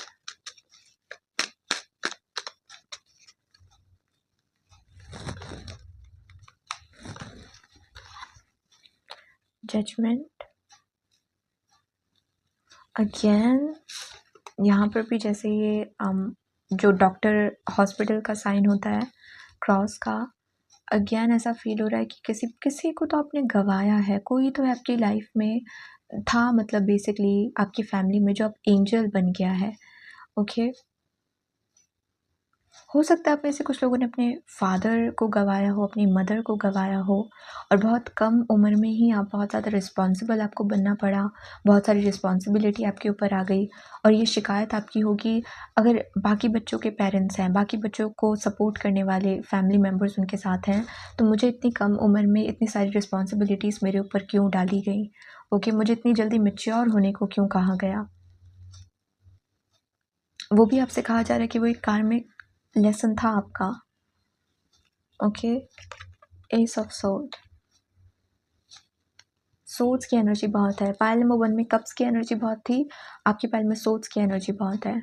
Judgement again, यहाँ पर भी जैसे ये जो डॉक्टर हॉस्पिटल का साइन होता है क्रॉस का, अगेन ऐसा फील हो रहा है कि किसी किसी को तो आपने गवाया है, कोई तो है आपकी लाइफ में था, मतलब बेसिकली आपकी फैमिली में जो अब एंजल बन गया है, ओके। हो सकता है आप में से कुछ लोगों ने अपने फादर को गवाया हो, अपनी मदर को गवाया हो, और बहुत कम उम्र में ही आप बहुत ज़्यादा रिस्पॉन्सिबल आपको बनना पड़ा, बहुत सारी रिस्पॉन्सिबिलिटी आपके ऊपर आ गई, और ये शिकायत आपकी होगी अगर बाकी बच्चों के पेरेंट्स हैं, बाकी बच्चों को सपोर्ट करने वाले फैमिली मेम्बर्स उनके साथ हैं, तो मुझे इतनी कम उम्र में इतनी सारी रिस्पॉन्सिबिलिटीज़ मेरे ऊपर क्यों डाली गई, ओके, मुझे इतनी जल्दी मैच्योर होने को क्यों कहा गया। वो भी आपसे कहा जा रहा है कि वो एक कार्मिक लेसन था आपका, okay. S of sword, swords की एनर्जी बहुत है। पाइल नंबर 1 में कप्स की एनर्जी बहुत थी, आपकी पाइल में सोर्ड्स की एनर्जी बहुत है।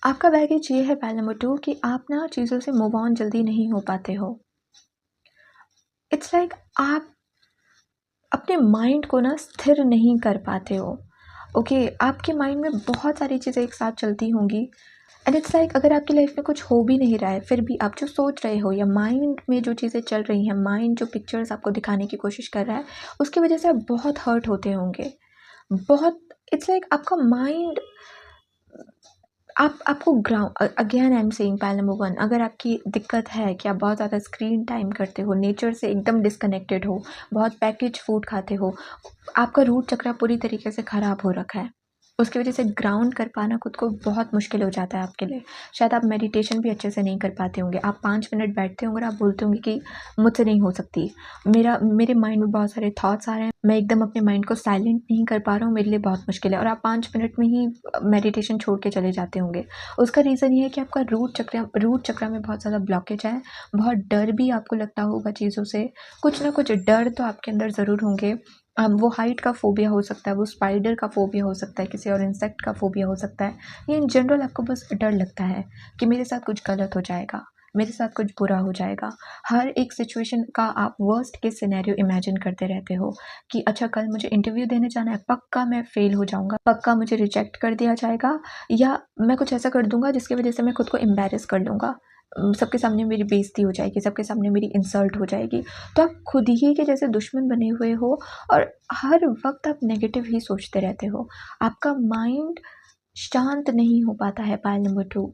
आपका बैगेज ये है पाइल नंबर 2 कि आप ना चीज़ों से मूव ऑन जल्दी नहीं हो पाते हो। इट्स लाइक आप अपने माइंड को ना स्थिर नहीं कर पाते हो, ओके। आपके माइंड में बहुत सारी चीज़ें एक साथ चलती होंगी, एंड इट्स लाइक अगर आपकी लाइफ में कुछ हो भी नहीं रहा है, फिर भी आप जो सोच रहे हो या माइंड में जो चीज़ें चल रही हैं, माइंड जो पिक्चर्स आपको दिखाने की कोशिश कर रहा है, उसकी वजह से आप बहुत हर्ट होते होंगे, बहुत। इट्स लाइक आपका माइंड, आपको again I am saying pile number 1, अगर आपकी दिक्कत है कि आप बहुत ज़्यादा स्क्रीन टाइम करते हो, नेचर से एकदम डिस्कनेक्टेड हो, बहुत पैकेज फूड खाते हो, आपका रूट चक्र पूरी तरीके से ख़राब हो रखा है, उसकी वजह से ग्राउंड कर पाना खुद को बहुत मुश्किल हो जाता है आपके लिए। शायद आप मेडिटेशन भी अच्छे से नहीं कर पाते होंगे। आप 5 मिनट बैठते होंगे और आप बोलते होंगे कि मुझसे नहीं हो सकती। मेरे माइंड में बहुत सारे थॉट्स आ रहे हैं, मैं एकदम अपने माइंड को साइलेंट नहीं कर पा रहा हूँ, मेरे लिए बहुत मुश्किल है। और आप 5 मिनट में ही मेडिटेशन छोड़ के चले जाते होंगे। उसका रीज़न ये है कि आपका रूट चक्र में बहुत ज़्यादा ब्लॉकेज है। बहुत डर भी आपको लगता होगा चीज़ों से। कुछ ना कुछ डर तो आपके अंदर ज़रूर होंगे। वो हाइट का फ़ोबिया हो सकता है, वो स्पाइडर का फ़ोबिया हो सकता है, किसी और इंसेक्ट का फ़ोबिया हो सकता है। या इन जनरल आपको बस डर लगता है कि मेरे साथ कुछ गलत हो जाएगा, मेरे साथ कुछ बुरा हो जाएगा। हर एक सिचुएशन का आप वर्स्ट केस सिनेरियो इमेजिन करते रहते हो कि अच्छा कल मुझे इंटरव्यू देने जाना है, पक्का मैं फ़ेल हो जाऊँगा, पक्का मुझे रिजेक्ट कर दिया जाएगा, या मैं कुछ ऐसा कर दूँगा जिसकी वजह से मैं खुद को एम्बैरेस कर लूँगा। सबके सामने मेरी बेइज़्ती हो जाएगी, सबके सामने मेरी इंसल्ट हो जाएगी। तो आप खुद ही के जैसे दुश्मन बने हुए हो और हर वक़्त आप नेगेटिव ही सोचते रहते हो। आपका माइंड शांत नहीं हो पाता है। Pile number 2,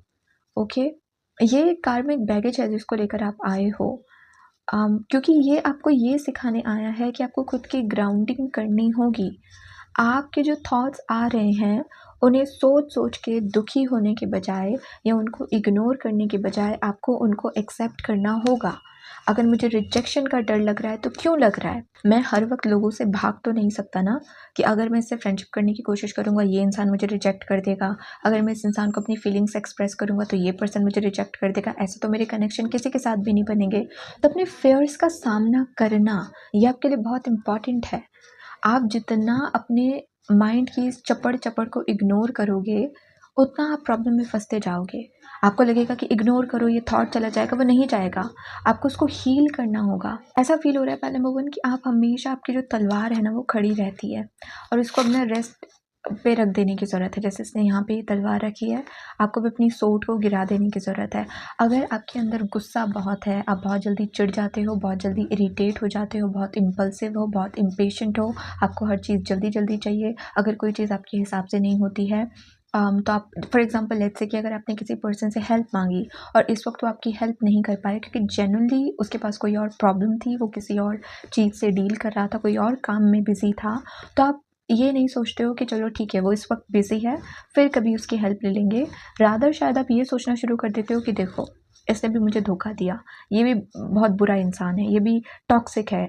okay? ये एक कार्मिक बैगेज है जिसको लेकर आप आए हो। क्योंकि ये आपको ये सिखाने आया है कि आपको खुद की ग्राउंडिंग करनी होगी। आपके जो थॉट्स आ रहे हैं, उन्हें सोच-सोच के दुखी होने के बजाय या उनको इग्नोर करने के बजाय आपको उनको एक्सेप्ट करना होगा। अगर मुझे रिजेक्शन का डर लग रहा है तो क्यों लग रहा है? मैं हर वक़्त लोगों से भाग तो नहीं सकता ना, कि अगर मैं इससे फ्रेंडशिप करने की कोशिश करूँगा ये इंसान मुझे रिजेक्ट कर देगा, अगर मैं इस इंसान को अपनी फीलिंग्स एक्सप्रेस करूँगा तो ये पर्सन मुझे रिजेक्ट कर देगा, ऐसे तो मेरे कनेक्शन किसी के साथ भी नहीं बनेंगे। तो अपने फ़ियर्स का सामना करना, ये आपके लिए बहुत इम्पोर्टेंट है। आप जितना अपने माइंड की इस चपड़-चपड़ को इग्नोर करोगे, उतना आप प्रॉब्लम में फँसते जाओगे। आपको लगेगा कि इग्नोर करो, ये थॉट चला जाएगा, वो नहीं जाएगा। आपको उसको हील करना होगा। ऐसा फ़ील हो रहा है पहले नंबर 1 कि आप हमेशा, आपकी जो तलवार है ना, वो खड़ी रहती है और इसको अपना रेस्ट पे रख देने की ज़रूरत है। जैसे इसने यहाँ पे ये तलवार रखी है, आपको भी अपनी सोट को गिरा देने की ज़रूरत है। अगर आपके अंदर गुस्सा बहुत है, आप बहुत जल्दी चिढ़ जाते हो, बहुत जल्दी इरिटेट हो जाते हो, बहुत इम्पल्सिव हो, बहुत इम्पेशेंट हो, आपको हर चीज़ जल्दी-जल्दी चाहिए, अगर कोई चीज़ आपके हिसाब से नहीं होती है, तो आप फॉर एग्ज़ाम्पल लेट्स से कि अगर आपने किसी पर्सन से हेल्प माँगी और इस वक़्त वो आपकी हेल्प नहीं कर पाए क्योंकि जेन्युइनली उसके पास कोई और प्रॉब्लम थी, वो किसी और चीज़ से डील कर रहा था, कोई और काम में बिज़ी था, तो आप ये नहीं सोचते हो कि चलो ठीक है, वो इस वक़्त बिज़ी है, फिर कभी उसकी हेल्प ले लेंगे। रादर शायद आप ये सोचना शुरू कर देते हो कि देखो, इसने भी मुझे धोखा दिया, ये भी बहुत बुरा इंसान है, ये भी टॉक्सिक है,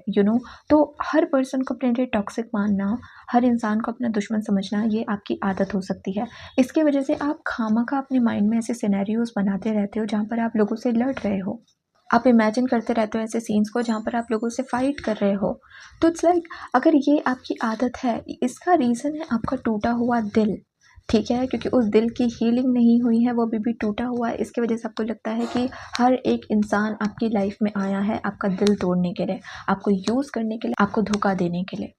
तो हर पर्सन को अपने लिए टॉक्सिक मानना, हर इंसान को अपना दुश्मन समझना, ये आपकी आदत हो सकती है। इसकी वजह से आप खामख़ा अपने माइंड में ऐसे सिनेरियोज़ बनाते रहते हो जहाँ पर आप लोगों से लड़ रहे हो। आप इमेजिन करते रहते हो ऐसे सीन्स को जहाँ पर आप लोगों से फाइट कर रहे हो। तो इट्स लाइक अगर ये आपकी आदत है, इसका रीज़न है आपका टूटा हुआ दिल, ठीक है? क्योंकि उस दिल की हीलिंग नहीं हुई है, वो अभी भी टूटा हुआ है। इसकी वजह से आपको लगता है कि हर एक इंसान आपकी लाइफ़ में आया है आपका दिल तोड़ने के लिए, आपको यूज़ करने के लिए, आपको धोखा देने के लिए।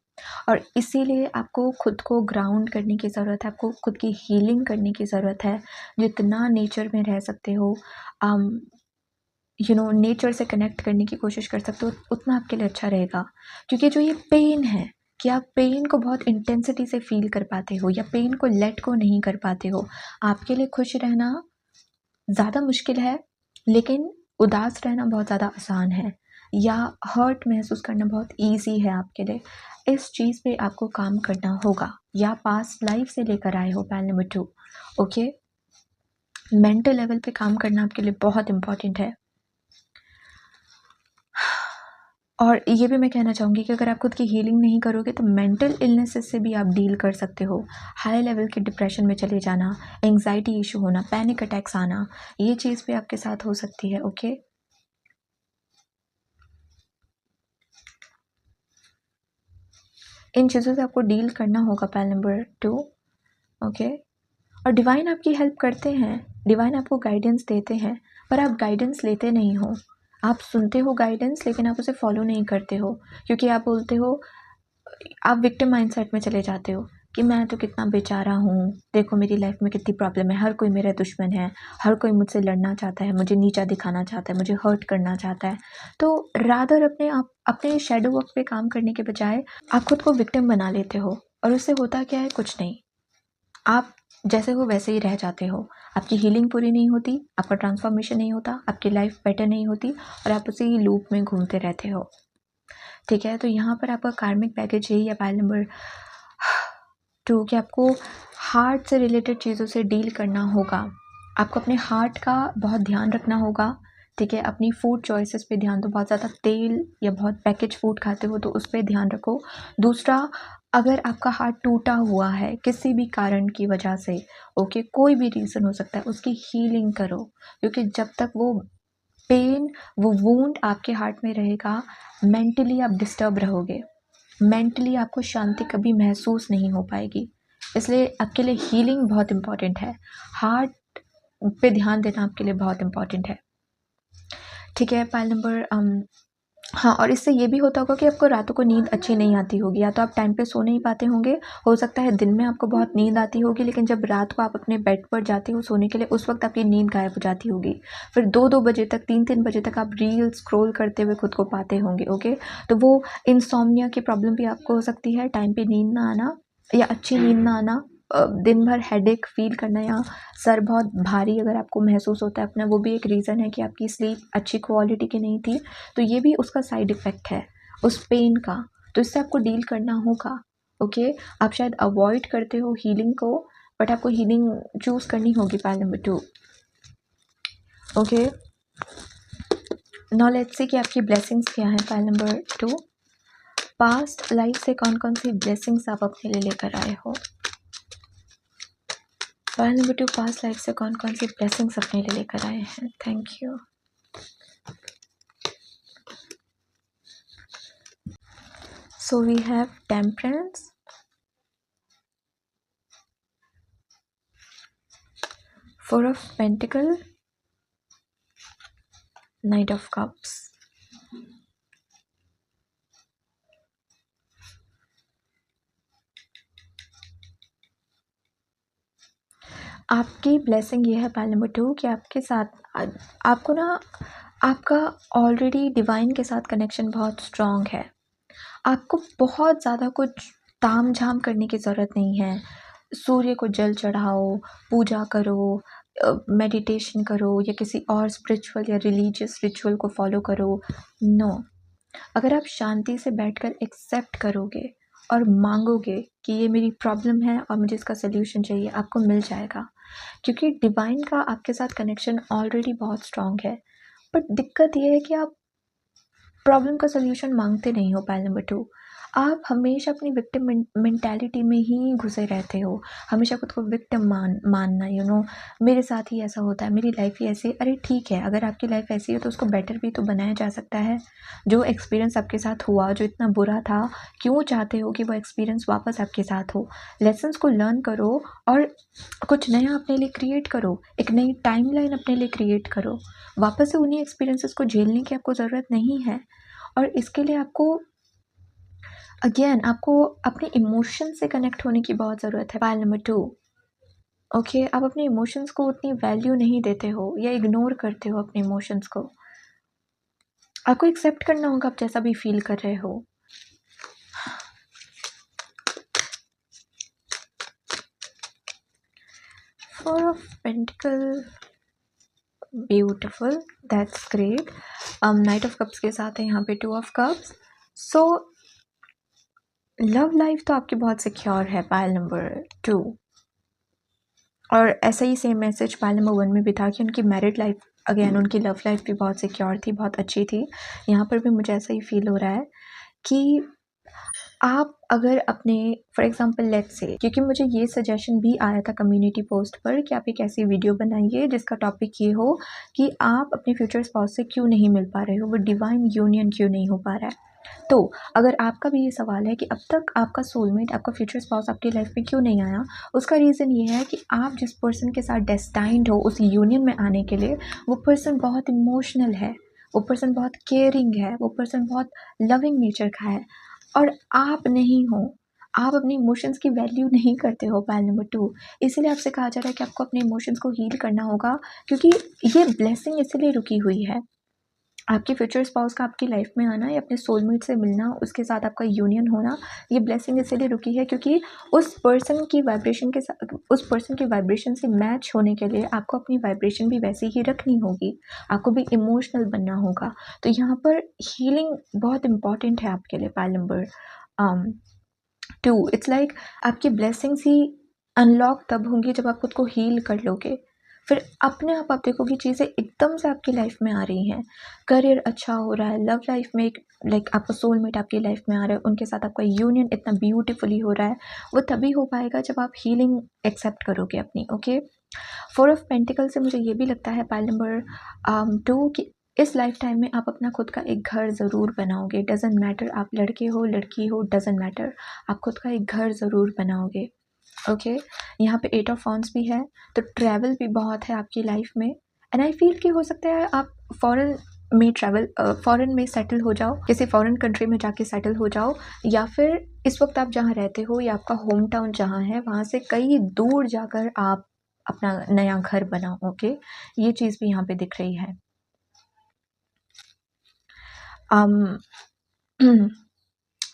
और इसीलिए आपको खुद को ग्राउंड करने की ज़रूरत है, आपको खुद की हीलिंग करने की ज़रूरत है। जितना नेचर में रह सकते हो, अम नेचर से कनेक्ट करने की कोशिश कर सकते हो, उतना आपके लिए अच्छा रहेगा। क्योंकि जो ये पेन है, कि आप पेन को बहुत इंटेंसिटी से फ़ील कर पाते हो या पेन को लेट को नहीं कर पाते हो, आपके लिए खुश रहना ज़्यादा मुश्किल है, लेकिन उदास रहना बहुत ज़्यादा आसान है, या हर्ट महसूस करना बहुत ईज़ी है आपके लिए। इस चीज़ पे आपको काम करना होगा, या पास्ट लाइफ़ से लेकर आए हो पहल नंबर 2, ओके? मेंटल लेवल पे काम करना आपके लिए बहुत इम्पोर्टेंट है। और ये भी मैं कहना चाहूँगी कि अगर आप खुद की हीलिंग नहीं करोगे तो मेंटल इलनेसेस से भी आप डील कर सकते हो। हाई लेवल के डिप्रेशन में चले जाना, एंग्जायटी इशू होना, पैनिक अटैक्स आना, ये चीज़ भी आपके साथ हो सकती है, ओके? इन चीज़ों से आपको डील करना होगा पहल नंबर 2, ओके? और डिवाइन आपकी हेल्प करते हैं, डिवाइन आपको गाइडेंस देते हैं, पर आप गाइडेंस लेते नहीं हो। आप सुनते हो गाइडेंस लेकिन आप उसे फॉलो नहीं करते हो, क्योंकि आप बोलते हो, आप विक्टिम माइंडसेट में चले जाते हो कि मैं तो कितना बेचारा हूँ, देखो मेरी लाइफ में कितनी प्रॉब्लम है, हर कोई मेरा दुश्मन है, हर कोई मुझसे लड़ना चाहता है, मुझे नीचा दिखाना चाहता है, मुझे हर्ट करना चाहता है। तो रादर अपने शैडो वर्क पे काम करने के बजाय आप खुद को विक्टिम बना लेते हो, और उससे होता क्या है? कुछ नहीं। आप जैसे हो वैसे ही रह जाते हो, आपकी हीलिंग पूरी नहीं होती, आपका ट्रांसफॉर्मेशन नहीं होता, आपकी लाइफ बेटर नहीं होती, और आप उसी लूप में घूमते रहते हो, ठीक है? तो यहाँ पर आपका कार्मिक बैगेज यही है, पाइल नंबर 2 कि आपको हार्ट से रिलेटेड चीज़ों से डील करना होगा। आपको अपने हार्ट का बहुत ध्यान रखना होगा, ठीक है? अपनी फूड चॉइसेस पे ध्यान दो, बहुत ज़्यादा तेल या बहुत पैकेज फूड खाते हो तो उस पे ध्यान रखो। दूसरा, अगर आपका हार्ट टूटा हुआ है किसी भी कारण की वजह से, ओके, कोई भी रीज़न हो सकता है, उसकी हीलिंग करो, क्योंकि जब तक वो पेन, वो वुंड आपके हार्ट में रहेगा, मेंटली आप डिस्टर्ब रहोगे, मेंटली आपको शांति कभी महसूस नहीं हो पाएगी। इसलिए आपके लिए हीलिंग बहुत इम्पॉर्टेंट है, हार्ट पे ध्यान देना आपके लिए बहुत इम्पॉर्टेंट है, ठीक है? पाइल नंबर हाँ, और इससे ये भी होता होगा कि आपको रातों को नींद अच्छी नहीं आती होगी, या तो आप टाइम पे सो नहीं पाते होंगे। हो सकता है दिन में आपको बहुत नींद आती होगी, लेकिन जब रात को आप अपने बेड पर जाते हो सोने के लिए, उस वक्त आपकी नींद गायब हो जाती होगी। फिर 2-2 बजे तक, 3-3 बजे तक आप रील स्क्रॉल करते हुए खुद को पाते होंगे, ओके? तो वो इंसोम्निया की प्रॉब्लम भी आपको हो सकती है, टाइम पे नींद ना आना या अच्छी नींद ना आना, दिन भर हेडेक फील करना या सर बहुत भारी अगर आपको महसूस होता है अपना, वो भी एक रीज़न है कि आपकी स्लीप अच्छी क्वालिटी की नहीं थी। तो ये भी उसका साइड इफ़ेक्ट है उस पेन का, तो इससे आपको डील करना होगा, ओके? आप शायद अवॉइड करते हो हीलिंग को, बट आपको हीलिंग चूज़ करनी होगी। Pile number 2, okay? Now let's see कि आपकी ब्लेसिंग्स क्या हैं। पाइल नंबर 2, पास्ट लाइफ से कौन-कौन सी ब्लेसिंग्स आप अपने लिए लेकर आए हो? पाइल नंबर 2, पास्ट लाइफ से कौन-कौन सी ब्लेसिंग्स अपने लिए लेकर आए हैं? Thank you. So we have Temperance, Four of Pentacles, Knight of Cups. आपकी ब्लेसिंग ये है पाइल नंबर 2 कि आपके साथ आपको ना आपका ऑलरेडी डिवाइन के साथ कनेक्शन बहुत स्ट्रॉन्ग है। आपको बहुत ज़्यादा कुछ ताम-झाम करने की ज़रूरत नहीं है। सूर्य को जल चढ़ाओ, पूजा करो, मेडिटेशन करो या किसी और स्पिरिचुअल या रिलीजियस रिचुअल को फॉलो करो, नो। अगर आप शांति से बैठकर एक्सेप्ट करोगे और मांगोगे कि ये मेरी प्रॉब्लम है और मुझे इसका सल्यूशन चाहिए, आपको मिल जाएगा, क्योंकि डिवाइन का आपके साथ कनेक्शन ऑलरेडी बहुत स्ट्रॉन्ग है। बट दिक्कत ये है कि आप प्रॉब्लम का सल्यूशन मांगते नहीं हो। पाइल नंबर 2, आप हमेशा अपनी विक्टिम मेंटालिटी में ही घुसे रहते हो, हमेशा खुद को विक्टिम मानना, मेरे साथ ही ऐसा होता है, मेरी लाइफ ही ऐसी है। अरे ठीक है, अगर आपकी लाइफ ऐसी है तो उसको बेटर भी तो बनाया जा सकता है। जो एक्सपीरियंस आपके साथ हुआ, जो इतना बुरा था, क्यों चाहते हो कि वो एक्सपीरियंस वापस आपके साथ हो? लेसन्स को लर्न करो और कुछ नया अपने लिए क्रिएट करो, एक नई टाइमलाइन अपने लिए क्रिएट करो। वापस से उन्हीं एक्सपीरियंसेस को झेलने की आपको ज़रूरत नहीं है, और इसके लिए आपको अगेन आपको अपने इमोशन से कनेक्ट होने की बहुत ज़रूरत है। Pile number 2, okay? आप अपने इमोशंस को उतनी वैल्यू नहीं देते हो या इग्नोर करते हो अपने इमोशंस को। आपको एक्सेप्ट करना होगा आप जैसा भी फील कर रहे हो। Four of pentacle, beautiful, that's great. Night of cups के साथ है यहाँ पे 2 of cups. So love life तो आपकी बहुत सिक्योर है। पाइल नंबर 2, और ऐसा ही सेम मैसेज पाइल नंबर 1 में भी था कि उनकी मैरिड लाइफ, अगेन उनकी लव लाइफ भी बहुत सिक्योर थी, बहुत अच्छी थी। यहाँ पर भी मुझे ऐसा ही फील हो रहा है कि आप अगर अपने, फॉर एग्जांपल लेट्स से, क्योंकि मुझे ये सजेशन भी आया था कम्युनिटी पोस्ट पर कि आप एक ऐसी वीडियो बनाइए जिसका टॉपिक ये हो कि आप अपने फ्यूचर स्पाउस से क्यों नहीं मिल पा रहे हो, वो डिवाइन यूनियन क्यों नहीं हो पा रहा है। तो अगर आपका भी ये सवाल है कि अब तक आपका सोलमेट, आपका फ्यूचर स्पाउस आपकी लाइफ में क्यों नहीं आया, उसका रीज़न ये है कि आप जिस पर्सन के साथ डेस्टाइंड हो उस यूनियन में आने के लिए, वो पर्सन बहुत इमोशनल है, वो पर्सन बहुत केयरिंग है, वो पर्सन बहुत लविंग नेचर का है, और आप नहीं हो। आप अपने इमोशंस की वैल्यू नहीं करते हो। पाइल नंबर 2, इसीलिए आपसे कहा जा रहा है कि आपको अपने इमोशंस को हील करना होगा, क्योंकि ये ब्लेसिंग इसलिए रुकी हुई है। आपके फ्यूचर स्पाउस का आपकी लाइफ में आना या अपने सोलमेट से मिलना, उसके साथ आपका यूनियन होना, ये ब्लेसिंग इसलिए रुकी है क्योंकि उस पर्सन की वाइब्रेशन के साथ, उस पर्सन की वाइब्रेशन से मैच होने के लिए आपको अपनी वाइब्रेशन भी वैसी ही रखनी होगी, आपको भी इमोशनल बनना होगा। तो यहाँ पर हीलिंग बहुत इम्पॉर्टेंट है आपके लिए। Pile number two, it's like आपकी ब्लेसिंग्स ही अनलॉक तब होंगी जब आप खुद को हील कर लोगे। फिर अपने आप देखोगे चीज़ें एकदम से आपकी लाइफ में आ रही हैं। करियर अच्छा हो रहा है, लव लाइफ में एक लाइक आपका सोलमेट आपकी लाइफ में आ रहा है, उनके साथ आपका यूनियन इतना ब्यूटीफुली हो रहा है। वो तभी हो पाएगा जब आप हीलिंग एक्सेप्ट करोगे अपनी। ओके, 4 ऑफ पेंटिकल से मुझे ये भी लगता है पाइल नंबर 2 कि इस लाइफ टाइम में आप अपना खुद का एक घर ज़रूर बनाओगे। डजेंट मैटर आप लड़के हो लड़की हो, डजेंट मैटर, आप खुद का एक घर ज़रूर बनाओगे। ओके, यहाँ पे 8 ऑफ वांड्स भी है, तो ट्रैवल भी बहुत है आपकी लाइफ में। एंड आई फील कि हो सकता है आप फॉरेन में फॉरेन में सेटल हो जाओ, किसी फॉरेन कंट्री में जाके सेटल हो जाओ, या फिर इस वक्त आप जहाँ रहते हो या आपका होम टाउन जहाँ है वहाँ से कई दूर जाकर आप अपना नया घर बनाओ। ओके, ये चीज़ भी यहाँ पे दिख रही है।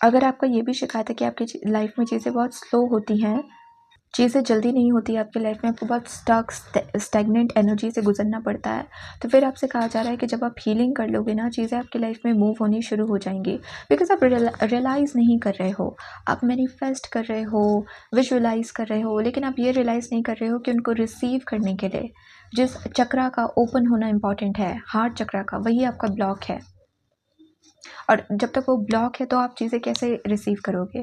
अगर आपका ये भी शिकायत है कि आपकी लाइफ में चीज़ें बहुत स्लो होती हैं, चीज़ें जल्दी नहीं होती आपकी लाइफ में, आपको बहुत स्टैग्नेंट एनर्जी से गुजरना पड़ता है, तो फिर आपसे कहा जा रहा है कि जब आप हीलिंग कर लोगे ना, चीज़ें आपकी लाइफ में मूव होनी शुरू हो जाएंगी। बिकॉज आप रियलाइज़ नहीं कर रहे हो, आप मैनिफेस्ट कर रहे हो, विजुअलाइज कर रहे हो, लेकिन आप ये रियलाइज़ नहीं कर रहे हो कि उनको रिसीव करने के लिए जिस चक्रा का ओपन होना इंपॉर्टेंट है, हार्ट चक्रा का, वही आपका ब्लॉक है। और जब तक वो ब्लॉक है तो आप चीज़ें कैसे रिसीव करोगे?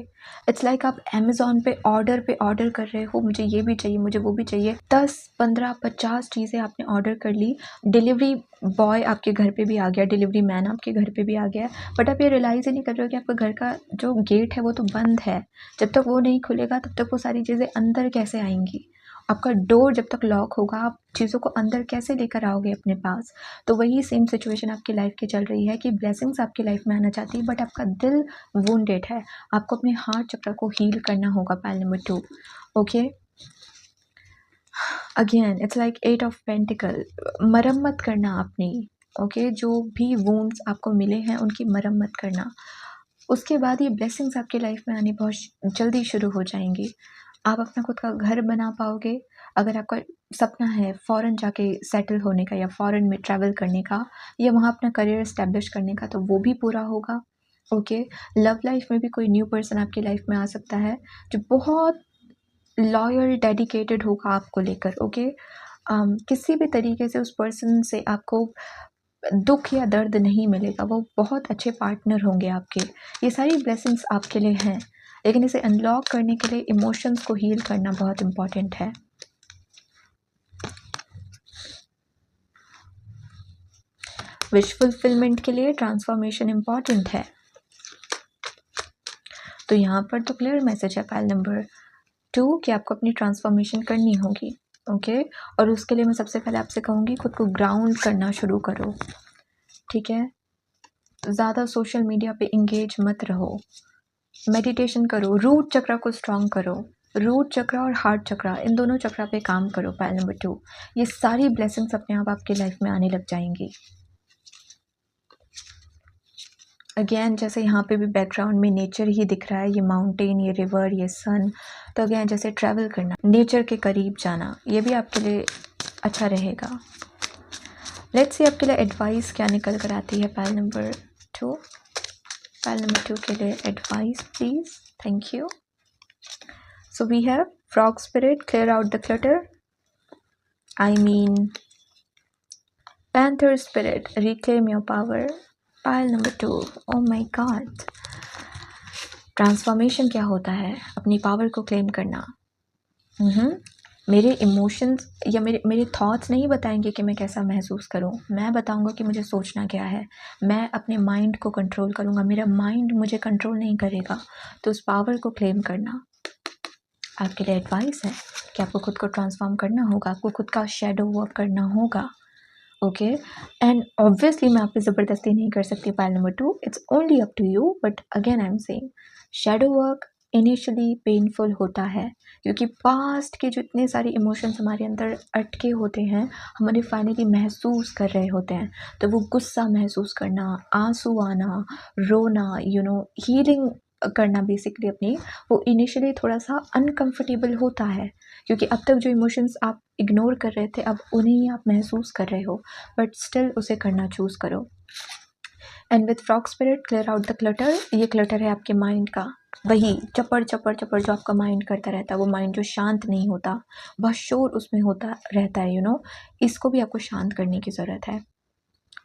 इट्स लाइक आप अमेज़ॉन पे ऑर्डर कर रहे हो, मुझे ये भी चाहिए, मुझे वो भी चाहिए, 10 15 50 चीज़ें आपने ऑर्डर कर ली, डिलीवरी बॉय आपके घर पे भी आ गया, डिलीवरी मैन आपके घर पे भी आ गया, बट आप ये रियलाइज़ ही नहीं कर रहे हो कि आपका घर का जो गेट है वो तो बंद है। जब तक वो नहीं खुलेगा तब तक वो सारी चीज़ें अंदर कैसे आएंगी? आपका डोर जब तक लॉक होगा, आप चीज़ों को अंदर कैसे लेकर आओगे अपने पास? तो वही सेम सिचुएशन आपकी लाइफ की चल रही है कि ब्लेसिंग्स आपकी लाइफ में आना चाहती है, बट आपका दिल वुंडेड है। आपको अपने हार्ट चक्र को हील करना होगा। Pile number 2। Okay, again it's like 8 of pentacle, मरम्मत करना अपनी। ओके, जो भी वुंड्स आपको मिले हैं उनकी मरम्मत करना, उसके बाद ये ब्लेसिंग्स आपकी लाइफ में आनी बहुत जल्दी शुरू हो जाएंगी। आप अपना खुद का घर बना पाओगे। अगर आपका सपना है फ़ॉरेन जाके सेटल होने का या फ़ॉरेन में ट्रैवल करने का या वहाँ अपना करियर इस्टेब्लिश करने का, तो वो भी पूरा होगा। ओके, लव लाइफ में भी कोई न्यू पर्सन आपकी लाइफ में आ सकता है जो बहुत लॉयल डेडिकेटेड होगा आपको लेकर। ओके, किसी भी तरीके से उस पर्सन से आपको दुख या दर्द नहीं मिलेगा, वो बहुत अच्छे पार्टनर होंगे आपके। ये सारी ब्लेसिंग्स आपके लिए हैं, लेकिन इसे अनलॉक करने के लिए इमोशंस को हील करना बहुत इम्पॉर्टेंट है। विश फुलफिलमेंट के लिए ट्रांसफॉर्मेशन इम्पॉर्टेंट है, तो यहाँ पर तो क्लियर मैसेज है पाइल नंबर 2 कि आपको अपनी ट्रांसफॉर्मेशन करनी होगी। ओके, और उसके लिए मैं सबसे पहले आपसे कहूँगी खुद को ग्राउंड करना शुरू करो। ठीक है, ज़्यादा सोशल मीडिया पे इंगेज मत रहो, मेडिटेशन करो, रूट चक्र को स्ट्रॉन्ग करो। रूट चक्र और हार्ट चक्र, इन दोनों चक्र पे काम करो। पाइल नंबर 2, ये सारी ब्लेसिंग्स अपने आप आपकी लाइफ में आने लग जाएंगी। अगेन जैसे यहाँ पे भी बैकग्राउंड में नेचर ही दिख रहा है, ये माउंटेन, ये रिवर, ये सन, तो अगेन जैसे ट्रैवल करना, नेचर के करीब जाना, ये भी आपके लिए अच्छा रहेगा। लेट्स सी आपके लिए एडवाइस क्या निकल कर आती है पाइल नंबर 2। पाइल नंबर 2 के लिए advice please, thank you. So we have frog spirit, clear out the clutter. I mean panther spirit, reclaim your power. Pile number 2. Oh my god. Transformation क्या होता है? अपनी पावर को claim करना। मेरे emotions या मेरे थॉट्स नहीं बताएंगे कि मैं कैसा महसूस करूं, मैं बताऊंगा कि मुझे सोचना क्या है। मैं अपने माइंड को कंट्रोल करूंगा, मेरा माइंड मुझे कंट्रोल नहीं करेगा। तो उस पावर को क्लेम करना आपके लिए एडवाइस है कि आपको खुद को ट्रांसफॉर्म करना होगा, आपको खुद का शेडो वर्क करना होगा। ओके, एंड ऑब्वियसली मैं आप पे ज़बरदस्ती नहीं कर सकती। Pile number 2, it's only up to you, but again I am saying shadow work initially painful होता है, क्योंकि पास्ट के जो इतने सारे इमोशंस हमारे अंदर अटके होते हैं, हम उन्हें फाइनली महसूस कर रहे होते हैं। तो वो गुस्सा महसूस करना, आंसू आना, रोना, हीलिंग करना बेसिकली अपनी, वो इनिशियली थोड़ा सा अनकंफर्टेबल होता है, क्योंकि अब तक जो इमोशंस आप इग्नोर कर रहे थे अब उन्हें ही आप महसूस कर रहे हो, बट स्टिल उसे करना चूज़ करो। And with frog spirit, clear out the clutter, ये क्लटर है आपके माइंड का। वही चपड़-चपड़-चपड़ जो आपका माइंड करता रहता है, वो माइंड जो शांत नहीं होता, बहुत शोर उसमें होता रहता है इसको भी आपको शांत करने की ज़रूरत है।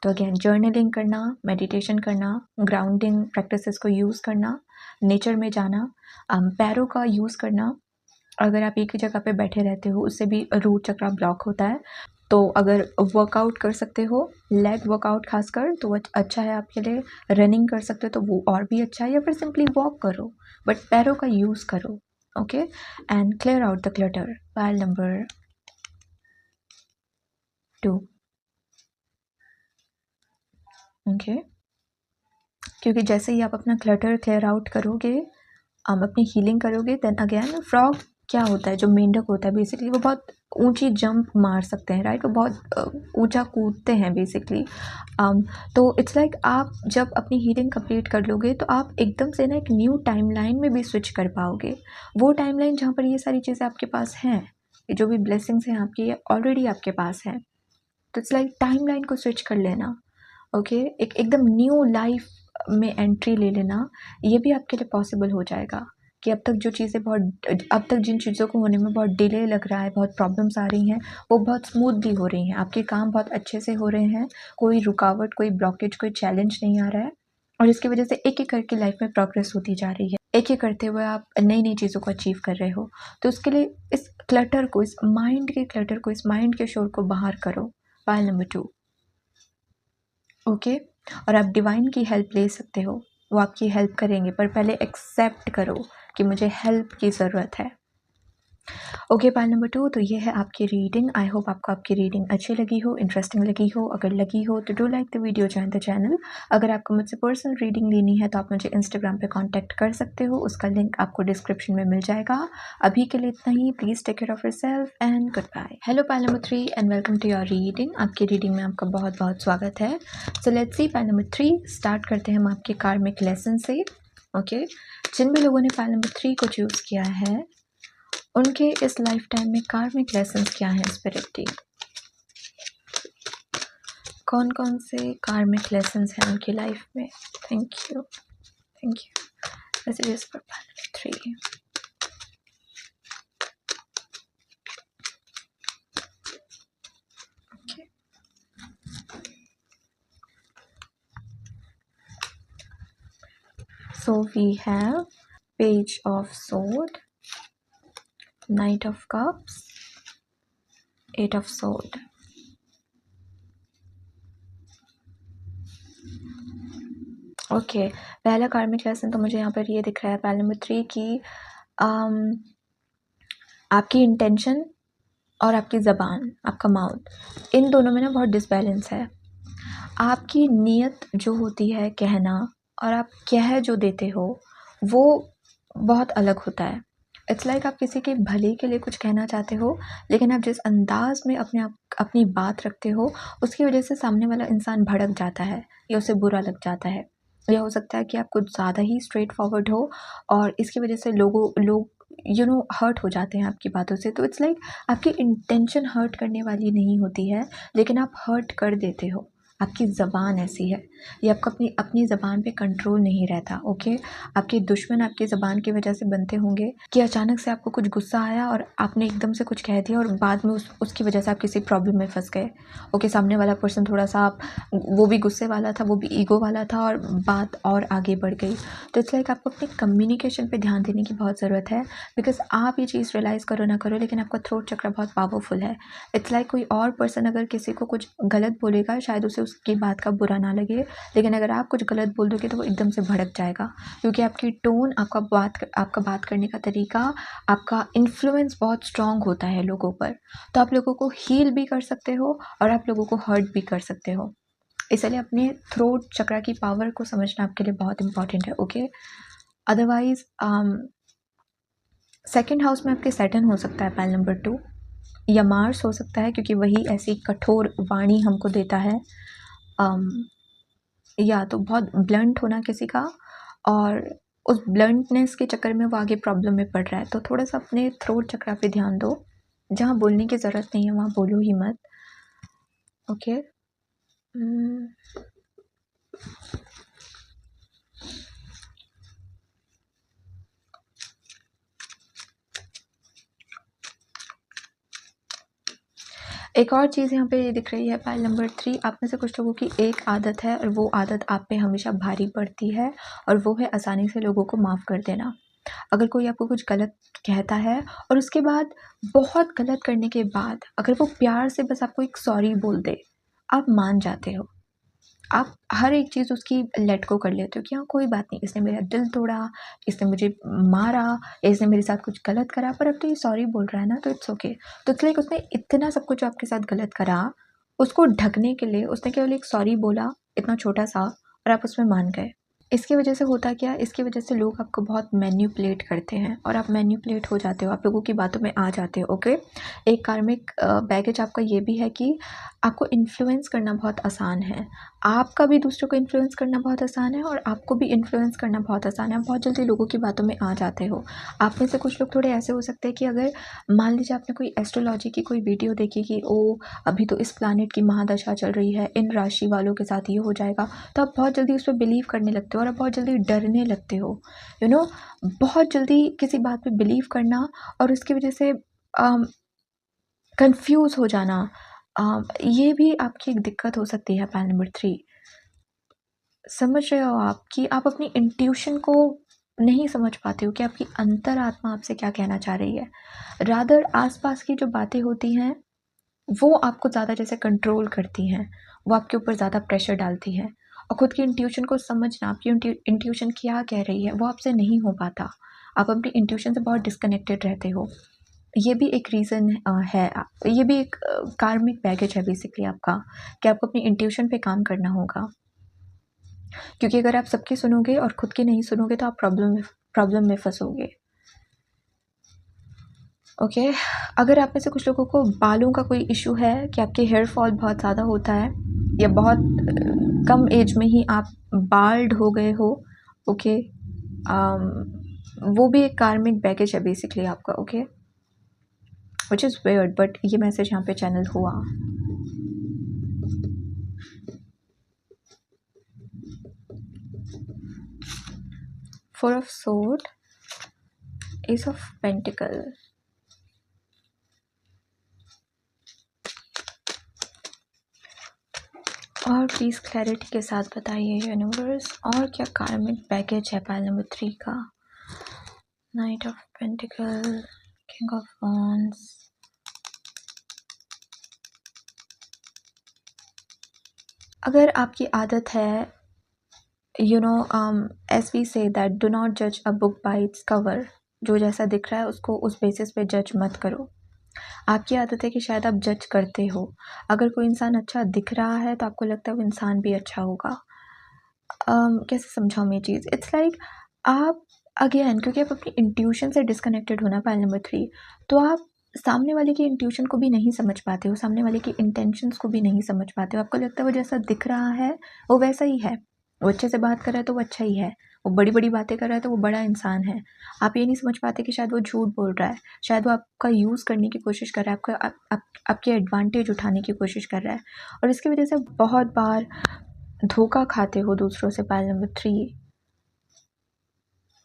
तो अगेन जर्नलिंग करना, मेडिटेशन करना, ग्राउंडिंग प्रैक्टिसेस को यूज़ करना, नेचर में जाना, पैरों का यूज़ करना। अगर आप एक ही जगह पे बैठे रहते हो, उससे भी रूट चक्रा ब्लॉक होता है। तो अगर वर्कआउट कर सकते हो, लेग वर्कआउट खासकर, तो अच्छा है आपके लिए। रनिंग कर सकते हो तो वो और भी अच्छा है, या फिर सिंपली वॉक करो, बट पैरों का यूज़ करो। Okay, and clear out the clutter. Pile number 2। Okay, क्योंकि जैसे ही आप अपना क्लटर क्लियर आउट करोगे, आप अपनी हीलिंग करोगे, देन अगेन फ्रॉग क्या होता है, जो मेंढक होता है बेसिकली, वो बहुत ऊंची जंप मार सकते हैं, राइट। वो बहुत ऊंचा कूदते हैं बेसिकली। तो इट्स लाइक आप जब अपनी हीलिंग कंप्लीट कर लोगे तो आप एकदम से ना एक न्यू टाइमलाइन में भी स्विच कर पाओगे। वो टाइमलाइन जहाँ पर ये सारी चीज़ें आपके पास हैं, ये जो भी ब्लेसिंग्स हैं आपकी, ये ऑलरेडी आपके पास हैं। तो इट्स लाइक टाइमलाइन को स्विच कर लेना। ओके, एक एकदम न्यू लाइफ में एंट्री ले लेना, ये भी आपके लिए पॉसिबल हो जाएगा। कि अब तक जो चीज़ें बहुत अब तक जिन चीज़ों को होने में बहुत डिले लग रहा है, बहुत प्रॉब्लम्स आ रही हैं, वो बहुत स्मूथली हो रही हैं। आपके काम बहुत अच्छे से हो रहे हैं, कोई रुकावट, कोई ब्लॉकेज, कोई चैलेंज नहीं आ रहा है, और इसकी वजह से एक-एक करके लाइफ में प्रोग्रेस होती जा रही है। एक-एक करते हुए आप नई-नई चीज़ों को अचीव कर रहे हो। तो उसके लिए इस क्लटर को, इस माइंड के क्लटर को, इस माइंड के शोर को बाहर करो। Pile number 2। ओके, और आप डिवाइन की हेल्प ले सकते हो, वो आपकी हेल्प करेंगे, पर पहले एक्सेप्ट करो कि मुझे हेल्प की ज़रूरत है। ओके, पाइल नंबर 2, तो ये है आपकी रीडिंग। आई होप आपको आपकी रीडिंग अच्छी लगी हो, इंटरेस्टिंग लगी हो। अगर लगी हो तो do like the video, join the channel. अगर आपको मुझसे पर्सनल रीडिंग लेनी है तो आप मुझे इंस्टाग्राम पे कांटेक्ट कर सकते हो, उसका लिंक आपको डिस्क्रिप्शन में मिल जाएगा। अभी के लिए इतना ही। Please take care of yourself and goodbye. Hello pile number 3 and welcome to your reading. आपकी रीडिंग में आपका बहुत बहुत स्वागत है। So let's see pile number 3, start करते हैं हम आपके कार्मिक लेसन से। ओके, जिन भी लोगों ने पाइल नंबर 3 को चूज़ किया है, उनके इस लाइफ टाइम में कार्मिक लेसन्स क्या हैं स्पिरिट की? कौन कौन से कार्मिक लेसन्स हैं उनकी लाइफ में? Thank you, thank you. Messages for part 3। Okay, so we have Page of Sword, Knight of Cups, Eight of Sword. Okay, पहला कार्मिक लेसन तो मुझे यहाँ पर ये दिख रहा है पाइल नंबर 3 की, आपकी इंटेंशन और आपकी ज़बान, आपका माउथ, इन दोनों में ना बहुत डिसबैलेंस है। आपकी नीयत जो होती है कहना, और आप कह जो देते हो, वो बहुत अलग होता है। इट्स लाइक आप किसी के भले के लिए कुछ कहना चाहते हो, लेकिन आप जिस अंदाज़ में अपनी बात रखते हो, उसकी वजह से सामने वाला इंसान भड़क जाता है या उसे बुरा लग जाता है। या हो सकता है कि आप कुछ ज़्यादा ही स्ट्रेट फॉरवर्ड हो, और इसकी वजह से लोग हर्ट हो जाते हैं आपकी बातों से। तो इट्स लाइक आपकी इंटेंशन हर्ट करने वाली नहीं होती है, लेकिन आप हर्ट कर देते हो। आपकी ज़बान ऐसी है, ये आपको अपनी ज़बान पे कंट्रोल नहीं रहता। ओके, आपके दुश्मन आपकी ज़बान की वजह से बनते होंगे कि अचानक से आपको कुछ गुस्सा आया और आपने एकदम से कुछ कह दिया, और बाद में उसकी वजह से आप किसी प्रॉब्लम में फंस गए। ओके, सामने वाला पर्सन थोड़ा सा वो भी गुस्से वाला था, वो भी ईगो वाला था, और बात और आगे बढ़ गई। तो इट्स लाइक आपको अपनी कम्युनिकेशन पे ध्यान देने की बहुत ज़रूरत है, बिकॉज आप ये चीज़ रियलाइज़ करो ना करो, लेकिन आपका थ्रोट चक्र बहुत पावरफुल है। इट्स लाइक कोई और पर्सन अगर किसी को कुछ गलत बोलेगा, शायद उसे उसकी बात का बुरा ना लगे, लेकिन अगर आप कुछ गलत बोल दोगे तो वो एकदम से भड़क जाएगा, क्योंकि आपकी टोन, आपका बात करने का तरीका, आपका इन्फ्लुएंस बहुत स्ट्रॉन्ग होता है लोगों पर। तो आप लोगों को हील भी कर सकते हो और आप लोगों को हर्ट भी कर सकते हो। इसलिए अपने थ्रोट चक्र की पावर को समझना आपके लिए बहुत इंपॉर्टेंट है। ओके, अदरवाइज सेकंड हाउस में आपके सैटर्न हो सकता है पाइल नंबर 2, या मार्स हो सकता है, क्योंकि वही ऐसी कठोर वाणी हमको देता है। या तो बहुत ब्लंट होना किसी का, और उस ब्लंटनेस के चक्कर में वो आगे प्रॉब्लम में पड़ रहा है। तो थोड़ा सा अपने थ्रोट चक्र पे ध्यान दो, जहाँ बोलने की ज़रूरत नहीं है वहाँ बोलो ही मत। ओके, एक और चीज़ यहाँ पे दिख रही है पाइल नंबर 3, आप में से कुछ लोगों की एक आदत है और वो आदत आप पे हमेशा भारी पड़ती है और वो है आसानी से लोगों को माफ़ कर देना। अगर कोई आपको कुछ गलत कहता है और उसके बाद बहुत गलत करने के बाद अगर वो प्यार से बस आपको एक सॉरी बोल दे, आप मान जाते हो। आप हर एक चीज़ उसकी लेट गो कर लेते हो कि हाँ, कोई बात नहीं, इसने मेरा दिल तोड़ा, इसने मुझे मारा, इसने मेरे साथ कुछ गलत करा, पर अब तो ये सॉरी बोल रहा है ना, तो इट्स ओके। तो इट्स लाइक उसने इतना सब कुछ जो आपके साथ गलत करा, उसको ढकने के लिए उसने केवल एक सॉरी बोला, इतना छोटा-सा, और आप उसमें मान गए। इसकी वजह से होता क्या है, इसकी वजह से लोग आपको बहुत मैनिपुलेट करते हैं और आप मैनिपुलेट हो जाते हो, आप लोगों की बातों में आ जाते हो, ओके। एक कार्मिक बैगेज आपका ये भी है कि आपको इन्फ्लुएंस करना बहुत आसान है। आपका भी दूसरों को इन्फ्लुएंस करना बहुत आसान है और आपको भी इन्फ्लुएंस करना बहुत आसान है। आप बहुत जल्दी लोगों की बातों में आ जाते हो। आप में से कुछ लोग थोड़े ऐसे हो सकते हैं कि अगर मान लीजिए आपने कोई एस्ट्रोलॉजी की कोई वीडियो देखी कि अभी तो इस प्लैनेट की महादशा चल रही है, इन राशि वालों के साथ ये हो जाएगा, तो आप बहुत जल्दी उस पे बिलीव करने लगते हो और आप बहुत जल्दी डरने लगते हो। यू नो बहुत जल्दी किसी बात पे बिलीव करना और उसकी वजह से कन्फ्यूज़ हो जाना, ये भी आपकी एक दिक्कत हो सकती है पाइल नंबर 3। समझ रहे हो आप कि आप अपनी इंट्यूशन को नहीं समझ पाते हो कि आपकी अंतरात्मा आपसे क्या कहना चाह रही है। रादर आस-पास की जो बातें होती हैं, वो आपको ज़्यादा जैसे कंट्रोल करती हैं, वो आपके ऊपर ज़्यादा प्रेशर डालती हैं और खुद की इंट्यूशन को समझना, आपकी इंट्यूशन क्या कह रही है, वो आपसे नहीं हो पाता। आप अपनी इंट्यूशन से बहुत डिस्कनेक्टेड रहते हो। ये भी एक रीज़न है, ये भी एक कार्मिक बैगेज है बेसिकली आपका, कि आपको अपनी इंट्यूशन पे काम करना होगा। क्योंकि अगर आप सबकी सुनोगे और खुद की नहीं सुनोगे तो आप प्रॉब्लम में फँसोगे। ओके, अगर आप में से कुछ लोगों को बालों का कोई इशू है कि आपके हेयर फॉल बहुत ज़्यादा होता है या बहुत कम एज में ही आप बाल्ड हो गए हो, ओके, वो भी एक कार्मिक बैगेज है बेसिकली आपका, okay, which is weird, but ये मैसेज यहाँ पे चैनल हुआ। Four of sword, S of pentacle, और प्लीज़ क्लैरिटी के साथ बताइए यूनिवर्स, और क्या कार्मिक बैगेज है पाइल नंबर 3 का। Knight of pentacle, king of wands, अगर आपकी आदत है as we say that do not जज a book by its cover, जो जैसा दिख रहा है उसको उस बेसिस पे जज मत करो। आपकी आदत है कि शायद आप जज करते हो। अगर कोई इंसान अच्छा दिख रहा है तो आपको लगता है वो इंसान भी अच्छा होगा। कैसे समझाऊँ मैं ये चीज़? इट्स लाइक आप अगेन, क्योंकि आप अपनी इंट्यूशन से डिस्कनेक्टेड हो ना पाइल नंबर 3, तो आप सामने वाले की इंट्यूशन को भी नहीं समझ पाते हो, सामने वाले की इंटेंशंस को भी नहीं समझ पाते हो। आपको लगता है वो जैसा दिख रहा है वो वैसा ही है। वो अच्छे से बात कर रहा है तो वो अच्छा ही है। वो बड़ी-बड़ी बातें कर रहा है तो वो बड़ा इंसान है। आप ये नहीं समझ पाते कि शायद वो झूठ बोल रहा है। शायद वो आपका यूज़ करने की कोशिश कर रहा है, आपके एडवांटेज उठाने की कोशिश कर रहा है। और इसकी वजह से बहुत बार धोखा खाते हो दूसरों से पाइल नंबर 3।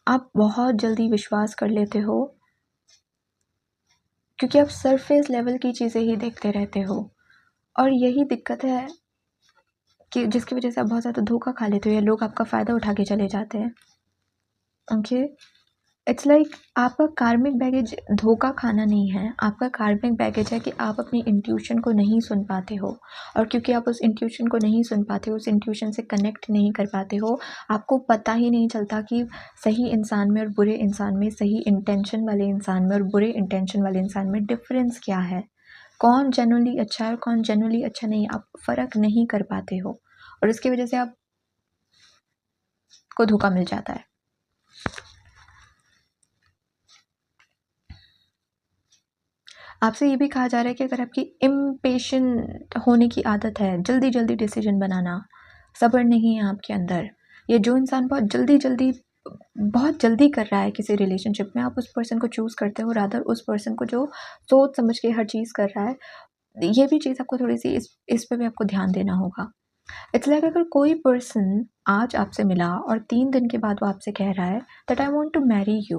आप बहुत जल्दी विश्वास कर लेते हो क्योंकि आप सरफेस लेवल की चीज़ें ही देखते रहते हो और यही दिक्कत है कि जिसकी वजह से आप बहुत ज़्यादा धोखा खा लेते हो या लोग आपका फ़ायदा उठा के चले जाते हैं। ओके, इट्स लाइक आपका कार्मिक बैगेज धोखा खाना नहीं है, आपका कार्मिक बैगेज है कि आप अपनी इंट्यूशन को नहीं सुन पाते हो और क्योंकि आप उस इंट्यूशन को नहीं सुन पाते हो, उस इंट्यूशन से कनेक्ट नहीं कर पाते हो, आपको पता ही नहीं चलता कि सही इंसान में और बुरे इंसान में, सही इंटेंशन वाले इंसान में और बुरे इंटेंशन वाले इंसान में डिफरेंस क्या है, कौन जेन्युइनली अच्छा है और कौन जेन्युइनली अच्छा नहीं है, आप फ़र्क नहीं कर पाते हो और इसकी वजह से आपको धोखा मिल जाता है। आपसे ये भी कहा जा रहा है कि अगर आपकी इम्पेशेंट होने की आदत है, जल्दी-जल्दी डिसीजन बनाना, सब्र नहीं है आपके अंदर, या जो इंसान बहुत जल्दी कर रहा है किसी रिलेशनशिप में, आप उस पर्सन को चूज़ करते हो रादर उस पर्सन को जो सोच समझ के हर चीज़ कर रहा है, ये भी चीज़ आपको थोड़ी-सी इस पे भी आपको ध्यान देना होगा। इट्स लाइक अगर कोई पर्सन आज आपसे मिला और 3 दिन के बाद वो आपसे कह रहा है that I want to marry you,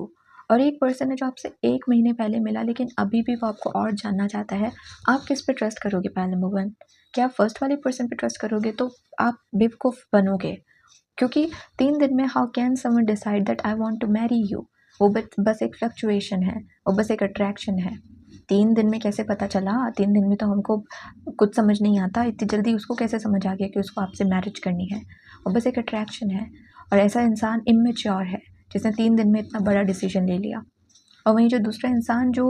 और एक पर्सन है जो आपसे 1 महीने पहले मिला लेकिन अभी भी वो आपको और जानना चाहता है। आप किस पे ट्रस्ट करोगे? पॉइंट नंबर 1, क्या आप फर्स्ट वाले पर्सन पे ट्रस्ट करोगे? तो आप बेवकूफ़ बनोगे, क्योंकि 3 दिन में how can someone decide that I want to marry you? वो बस एक फ्लक्चुएशन है, वो बस एक अट्रैक्शन है। 3 दिन में कैसे पता चला? 3 दिन में तो हमको कुछ समझ नहीं आता, इतनी जल्दी उसको कैसे समझ आ गया कि उसको आपसे मैरिज करनी है? वो बस एक अट्रैक्शन है। और ऐसा इंसान इमैच्योर है जिसने 3 दिन में इतना बड़ा डिसीजन ले लिया। और वहीं जो दूसरा इंसान जो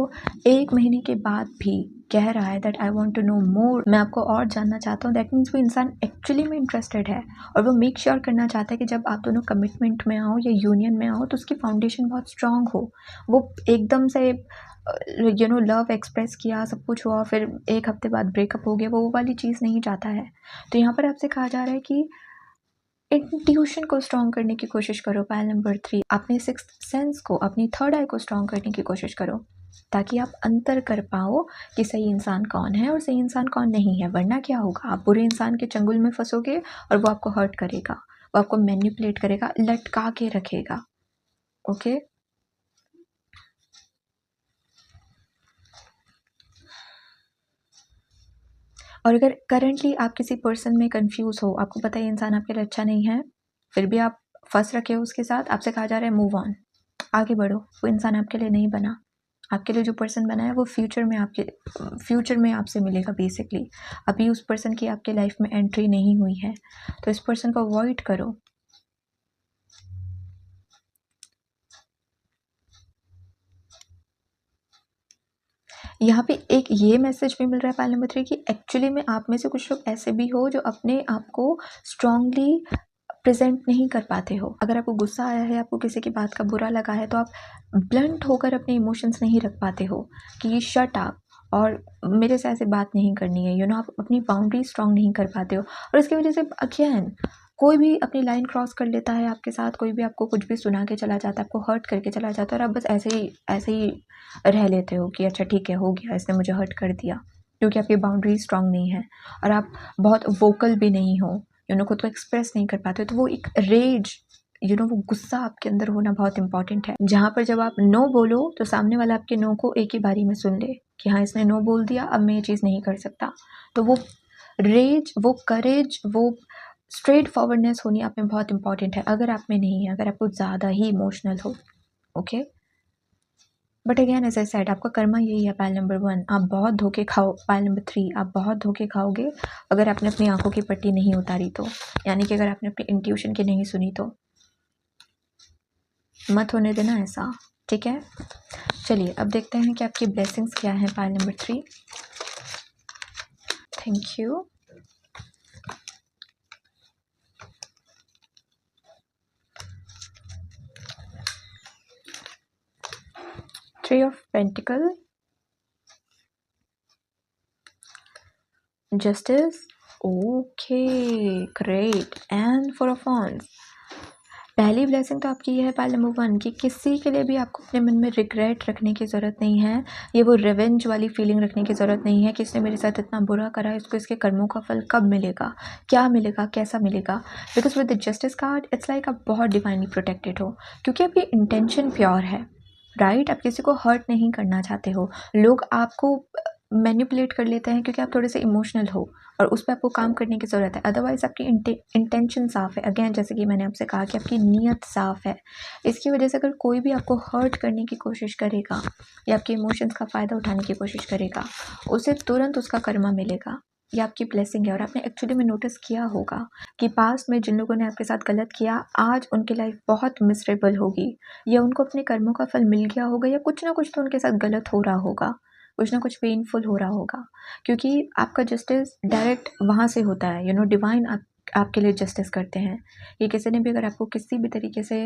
1 महीने के बाद भी कह रहा है that I want to know more, मैं आपको और जानना चाहता हूँ, दैट मीन्स वो इंसान एक्चुअली में इंटरेस्टेड है और वो मेक श्योर करना चाहता है कि जब आप दोनों कमिटमेंट में आओ या यूनियन में आओ तो उसकी फाउंडेशन बहुत स्ट्रांग हो। वो एकदम से लव एक्सप्रेस किया, सब कुछ हुआ, फिर 1 हफ्ते बाद ब्रेकअप हो गया, वो वाली चीज़ नहीं चाहता है। तो यहाँ पर आपसे कहा जा रहा है कि इंट्यूशन को स्ट्रॉन्ग करने की कोशिश करो। पॉइंट नंबर 3, अपने सिक्स्थ सेंस को, अपनी थर्ड आई को स्ट्रॉन्ग करने की कोशिश करो, ताकि आप अंतर कर पाओ कि सही इंसान कौन है और सही इंसान कौन नहीं है। वरना क्या होगा? आप बुरे इंसान के चंगुल में फंसोगे और वो आपको हर्ट करेगा, वो आपको मैनिपुलेट करेगा, लटका के रखेगा। ओके, और अगर करंटली आप किसी पर्सन में कंफ्यूज हो, आपको पता है ये इंसान आपके लिए अच्छा नहीं है, फिर भी आप फंस रखे हो उसके साथ, आपसे कहा जा रहा है मूव ऑन, आगे बढ़ो। वो इंसान आपके लिए नहीं बना। आपके लिए जो पर्सन बना है वो फ्यूचर में आपसे मिलेगा बेसिकली। अभी उस पर्सन की आपके लाइफ में एंट्री नहीं हुई है, तो इस पर्सन को अवॉइड करो। यहाँ पे एक ये मैसेज भी मिल रहा है पाइल नंबर 3 कि एक्चुअली में आप में से कुछ लोग ऐसे भी हो जो अपने आप को स्ट्रांगली प्रेजेंट नहीं कर पाते हो। अगर आपको गुस्सा आया है, आपको किसी की बात का बुरा लगा है, तो आप ब्लंट होकर अपने इमोशंस नहीं रख पाते हो कि ये शट अप और मेरे से ऐसे बात नहीं करनी है, आप अपनी बाउंड्री स्ट्रांग नहीं कर पाते हो। और इसकी वजह से अगेन कोई भी अपनी लाइन क्रॉस कर लेता है आपके साथ, कोई भी आपको कुछ भी सुना के चला जाता है, आपको हर्ट करके चला जाता है और आप बस ऐसे ही रह लेते हो कि अच्छा ठीक है, हो गया, इसने मुझे हर्ट कर दिया, क्योंकि आपकी बाउंड्री स्ट्रांग नहीं है और आप बहुत वोकल भी नहीं हो, खुद को एक्सप्रेस नहीं कर पाते हो। तो वो एक रेज, वो गुस्सा आपके अंदर होना बहुत इंपॉर्टेंट है, जहाँ पर जब आप नो बोलो तो सामने वाला आपके नो को एक ही बारी में सुन ले कि हाँ, इसने नो बोल दिया, अब मैं ये चीज़ नहीं कर सकता। तो वो रेज, वो करेज, वो स्ट्रेट फॉरवर्डनेस होनी आप में बहुत इंपॉर्टेंट है। अगर आप में नहीं है, अगर आप कुछ ज़्यादा ही इमोशनल हो, okay. But again as I said, आपका कर्मा यही है। पाइल नंबर 1, आप बहुत धोखे खाओ। पाइल नंबर 3, आप बहुत धोखे खाओगे अगर आपने अपनी आंखों की पट्टी नहीं उतारी तो, यानी कि अगर आपने अपनी इंट्यूशन की नहीं सुनी तो। मत होने देना ऐसा, ठीक है। चलिए अब देखते हैं कि आपकी ब्लेसिंग्स क्या है। Pile number 3, thank you. Three of Pentacles, Justice, okay, great, and Four of Wands। पहली ब्लेसिंग तो आपकी ये है पाइल नंबर 1 कि किसी के लिए भी आपको अपने मन में रिग्रेट रखने की ज़रूरत नहीं है। ये वो रिवेंज वाली फीलिंग रखने की ज़रूरत नहीं है कि इसने मेरे साथ इतना बुरा करा है, इसको इसके कर्मों का फल कब मिलेगा, क्या मिलेगा, कैसा मिलेगा। Because with the justice card it's like आप बहुत डिवाइनली प्रोटेक्टेड हो, क्योंकि आपकी इंटेंशन प्योर है, राइट। आप किसी को हर्ट नहीं करना चाहते हो। लोग आपको मैनिपुलेट कर लेते हैं क्योंकि आप थोड़े से इमोशनल हो और उस पर आपको काम करने की ज़रूरत है। अदरवाइज़ आपकी इंटेंशन साफ़ है। अगेन जैसे कि मैंने आपसे कहा कि आपकी नीयत साफ़ है। इसकी वजह से अगर कोई भी आपको हर्ट करने की कोशिश करेगा या आपके इमोशंस का फ़ायदा उठाने की कोशिश करेगा, उसे तुरंत उसका कर्मा मिलेगा। ये आपकी ब्लेसिंग है। और आपने एक्चुअली में नोटिस किया होगा कि पास्ट में जिन लोगों ने आपके साथ गलत किया, आज उनकी लाइफ बहुत मिसरेबल होगी, या उनको अपने कर्मों का फल मिल गया होगा, या कुछ ना कुछ तो उनके साथ गलत हो रहा होगा, कुछ ना कुछ पेनफुल हो रहा होगा, क्योंकि आपका जस्टिस डायरेक्ट वहाँ से होता है। डिवाइन आपके लिए जस्टिस करते हैं। ये किसी ने भी अगर आपको किसी भी तरीके से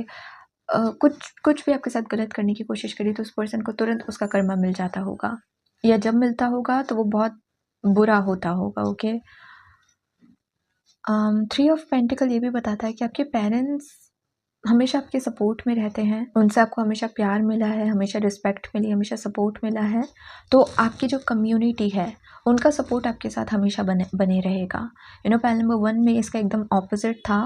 कुछ भी आपके साथ गलत करने की कोशिश करी, तो उस पर्सन को तुरंत उसका कर्मा मिल जाता होगा, या जब मिलता होगा तो वो बहुत बुरा होता होगा, ओके। 3 ऑफ पेंटिकल ये भी बताता है कि आपके पेरेंट्स हमेशा आपके सपोर्ट में रहते हैं, उनसे आपको हमेशा प्यार मिला है, हमेशा रिस्पेक्ट मिली, हमेशा सपोर्ट मिला है। तो आपकी जो कम्युनिटी है, उनका सपोर्ट आपके साथ हमेशा बने बने रहेगा। पाइल नंबर 1 में इसका एकदम ऑपोजिट था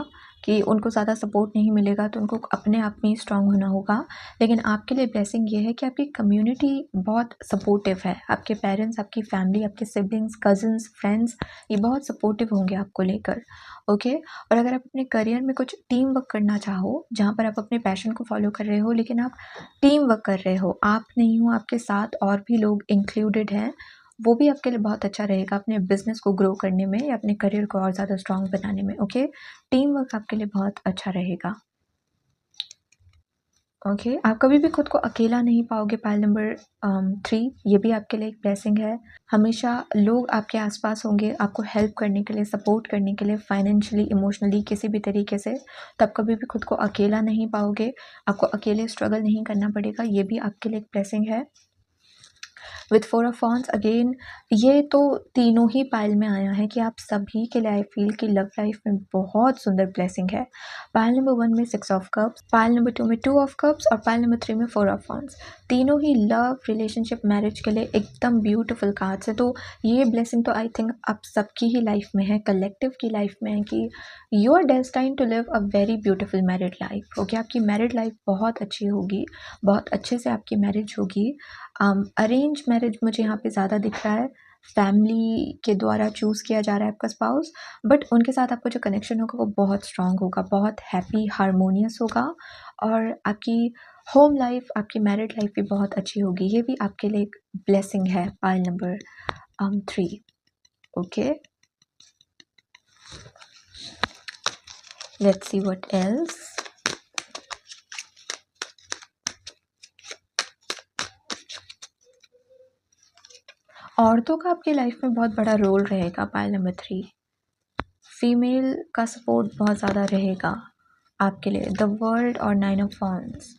कि उनको ज़्यादा सपोर्ट नहीं मिलेगा, तो उनको अपने आप में ही स्ट्रॉन्ग होना होगा। लेकिन आपके लिए ब्लेसिंग ये है कि आपकी कम्युनिटी बहुत सपोर्टिव है। आपके पेरेंट्स, आपकी फैमिली, आपके सिबलिंग्स, कज़िन्स, फ्रेंड्स ये बहुत सपोर्टिव होंगे आपको लेकर, ओके? और अगर आप अपने करियर में कुछ टीम वर्क करना चाहो, जहाँ पर आप अपने पैशन को फ़ॉलो कर रहे हो, लेकिन आप टीम वर्क कर रहे हो, आप नहीं हो, आपके साथ और भी लोग इंक्लूडेड हैं, वो भी आपके लिए बहुत अच्छा रहेगा अपने बिज़नेस को ग्रो करने में या अपने करियर को और ज़्यादा स्ट्रॉन्ग बनाने में, ओके? टीम वर्क आपके लिए बहुत अच्छा रहेगा। ओके, आप कभी भी खुद को अकेला नहीं पाओगे। पाइल नंबर 3 ये भी आपके लिए एक ब्लेसिंग है। हमेशा लोग आपके आस-पास होंगे आपको हेल्प करने के लिए, सपोर्ट करने के लिए, फाइनेंशियली, इमोशनली किसी भी तरीके से। तो आप कभी भी खुद को अकेला नहीं पाओगे, आपको अकेले स्ट्रगल नहीं करना पड़ेगा, ये भी आपके लिए एक ब्लेसिंग है। विथ 4 ऑफ वॉन्ड्स अगेन ये तो तीनों ही पाइल में आया है कि आप सभी के लिए आई फील कि लव लाइफ में बहुत सुंदर ब्लेसिंग है। पाइल नंबर 1 में 6 ऑफ कप्स, पाइल नंबर 2 में 2 ऑफ कप्स और पाइल नंबर 3 में 4 ऑफ वॉन्ड्स। तीनों ही लव, रिलेशनशिप, मैरिज के लिए एकदम ब्यूटीफुल कार्ड्स है। तो ये ब्लेसिंग तो आई थिंक आप सबकी ही लाइफ में है, कलेक्टिव की लाइफ में है कि you are destined to live a very beautiful married life. Okay, आपकी मैरिड लाइफ बहुत अच्छी होगी, बहुत अच्छे से आपकी मैरिज होगी। अरेंज मैरिज मुझे यहाँ पे ज़्यादा दिख रहा है, फैमिली के द्वारा चूज़ किया जा रहा है आपका स्पाउस, बट उनके साथ आपका जो कनेक्शन होगा वो बहुत स्ट्रॉन्ग होगा, बहुत हैप्पी, हार्मोनियस होगा और आपकी होम लाइफ, आपकी मैरिड लाइफ भी बहुत अच्छी होगी। ये भी आपके लिए एक ब्लेसिंग है pile number 3, okay? Let's see what else. औरतों का आपकी लाइफ में बहुत बड़ा रोल रहेगा पाइल नंबर 3। फीमेल का सपोर्ट बहुत ज़्यादा रहेगा आपके लिए। द वर्ल्ड और 9 ऑफ वॉन्ड्स।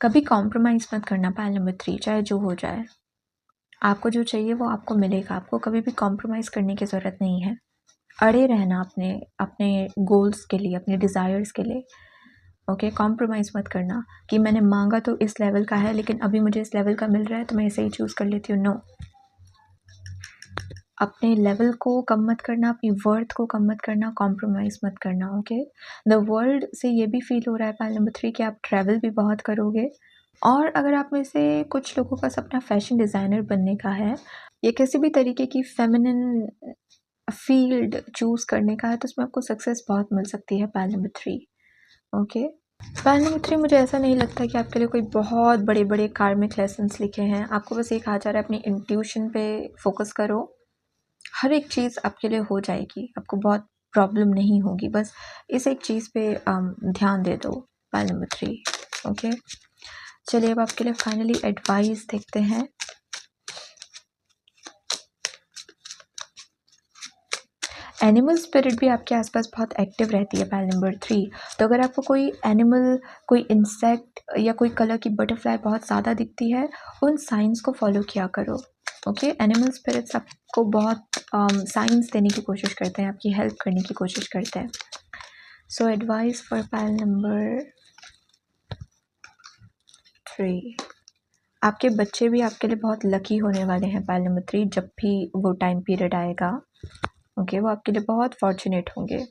कभी कॉम्प्रोमाइज़ मत करना पाइल नंबर 3, चाहे जो हो जाए। आपको जो चाहिए वो आपको मिलेगा, आपको कभी भी कॉम्प्रोमाइज़ करने की ज़रूरत नहीं है। अड़े रहना अपने अपने गोल्स के लिए, अपने डिज़ायर्स के लिए, ओके? कॉम्प्रोमाइज़ मत करना कि मैंने माँगा तो इस लेवल का है, लेकिन अभी मुझे इस लेवल का मिल रहा है तो मैं इसे ही चूज़ कर लेती हूँ, नो। अपने लेवल को कम मत करना, अपनी वर्थ को कम मत करना, कॉम्प्रोमाइज़ मत करना, ओके? द वर्ल्ड से ये भी फ़ील हो रहा है पाइल नंबर 3 कि आप ट्रैवल भी बहुत करोगे और अगर आप में से कुछ लोगों का सपना फ़ैशन डिज़ाइनर बनने का है या किसी भी तरीके की फ़ेमिनिन फ़ील्ड चूज़ करने का है, तो उसमें आपको सक्सेस बहुत मिल सकती है pile number 3, okay? Pile number 3 मुझे ऐसा नहीं लगता कि आपके लिए कोई बहुत बड़े-बड़े कार्मिक लेसन्स लिखे हैं। आपको बस ये कहा जा रहा है अपनी इंट्यूशन पे फ़ोकस करो। हर एक चीज़ आपके लिए हो जाएगी, आपको बहुत प्रॉब्लम नहीं होगी, बस इस एक चीज़ पे ध्यान दे दो। Pile number 3, okay? चलिए अब आपके लिए फाइनली एडवाइस देखते हैं। एनिमल स्पिरिट भी आपके आसपास बहुत एक्टिव रहती है पाइल नंबर 3। तो अगर आपको कोई एनिमल, कोई इंसेक्ट या कोई कलर की बटरफ्लाई बहुत ज़्यादा दिखती है, उन साइंस को फॉलो किया करो, ओके? एनिमल स्पिरिट्स आपको बहुत साइंस देने की कोशिश करते हैं, आपकी हेल्प करने की कोशिश करते हैं। सो एडवाइस फॉर पाइल नंबर 3, आपके बच्चे भी आपके लिए बहुत लकी होने वाले हैं पाइल नंबर 3 जब भी वो टाइम पीरियड आएगा, ओके? वो आपके लिए बहुत फॉर्चुनेट होंगे।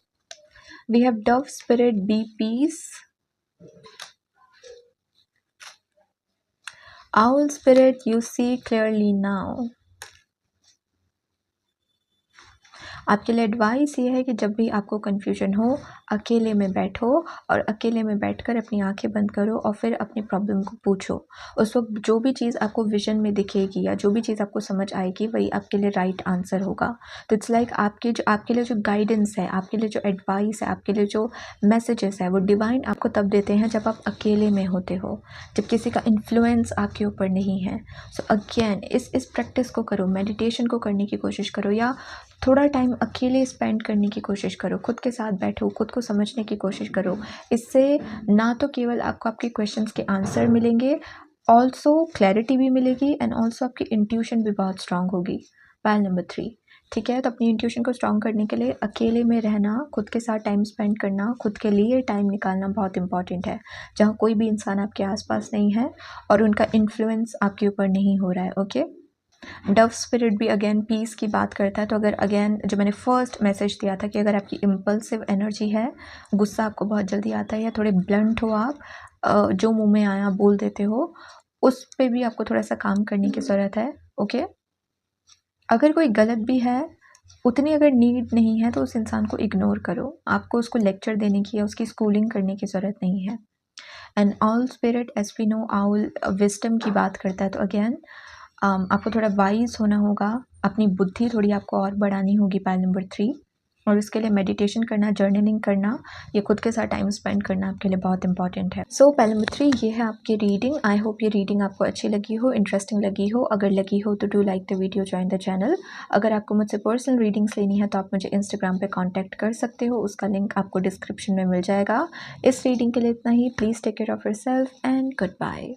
We have dove spirit, be peace. Owl spirit, you see clearly now. आपके लिए एडवाइस ये है कि जब भी आपको कन्फ्यूजन हो, अकेले में बैठो और अकेले में बैठकर अपनी आंखें बंद करो और फिर अपनी प्रॉब्लम को पूछो। उस वक्त जो भी चीज़ आपको विजन में दिखेगी या जो भी चीज़ आपको समझ आएगी वही आपके लिए राइट आंसर होगा। तो इट्स लाइक आपके लिए जो गाइडेंस है, आपके लिए जो एडवाइस है, आपके लिए जो मैसेजेस है, वो डिवाइन आपको तब देते हैं जब आप अकेले में होते हो, जब किसी का इन्फ्लुएंस आपके ऊपर नहीं है। सो अगेन इस प्रैक्टिस को करो, मेडिटेशन को करने की कोशिश करो या थोड़ा टाइम अकेले स्पेंड करने की कोशिश करो, खुद के साथ बैठो, खुद को समझने की कोशिश करो। इससे ना तो केवल आपको आपके क्वेश्चंस के आंसर मिलेंगे, ऑल्सो क्लैरिटी भी मिलेगी एंड ऑल्सो आपकी इंट्यूशन भी बहुत स्ट्रांग होगी। पाइल नंबर 3, ठीक है? तो अपनी इंट्यूशन को स्ट्रांग करने के लिए अकेले में रहना, खुद के साथ टाइम स्पेंड करना, खुद के लिए टाइम निकालना बहुत इंपॉर्टेंट है, जहाँ कोई भी इंसान आपके आसपास नहीं है और उनका इन्फ्लुएंस आपके ऊपर नहीं हो रहा है, ओके? डव स्पिरिट भी अगेन पीस की बात करता है। तो अगर अगेन जो मैंने फर्स्ट मैसेज दिया था कि अगर आपकी इम्पल्सिव एनर्जी है, गुस्सा आपको बहुत जल्दी आता है या थोड़े ब्लंट हो आप, जो मुंह में आया बोल देते हो, उस पे भी आपको थोड़ा सा काम करने की ज़रूरत है। ओके, अगर कोई गलत भी है, उतनी अगर नीड नहीं है तो उस इंसान को इग्नोर करो। आपको उसको लेक्चर देने की या उसकी स्कूलिंग करने की ज़रूरत नहीं है। And all spirit as we know owl wisdom की बात करता है। तो अगेन आपको थोड़ा वाइज होना होगा, अपनी बुद्धि थोड़ी आपको और बढ़ानी होगी पाइल नंबर 3, और उसके लिए मेडिटेशन करना, जर्नलिंग करना, ये खुद के साथ टाइम स्पेंड करना आपके लिए बहुत इंपॉर्टेंट है। सो पाइल नंबर 3 ये है आपकी रीडिंग। आई होप ये रीडिंग आपको अच्छी लगी हो, इंटरेस्टिंग लगी हो। अगर लगी हो तो do like the video, join the channel. अगर आपको मुझसे पर्सनल रीडिंग्स लेनी है तो आप मुझे इंस्टाग्राम पे कांटेक्ट कर सकते हो, उसका लिंक आपको डिस्क्रिप्शन में मिल जाएगा। इस रीडिंग के लिए इतना ही। Please take care of yourself and good bye.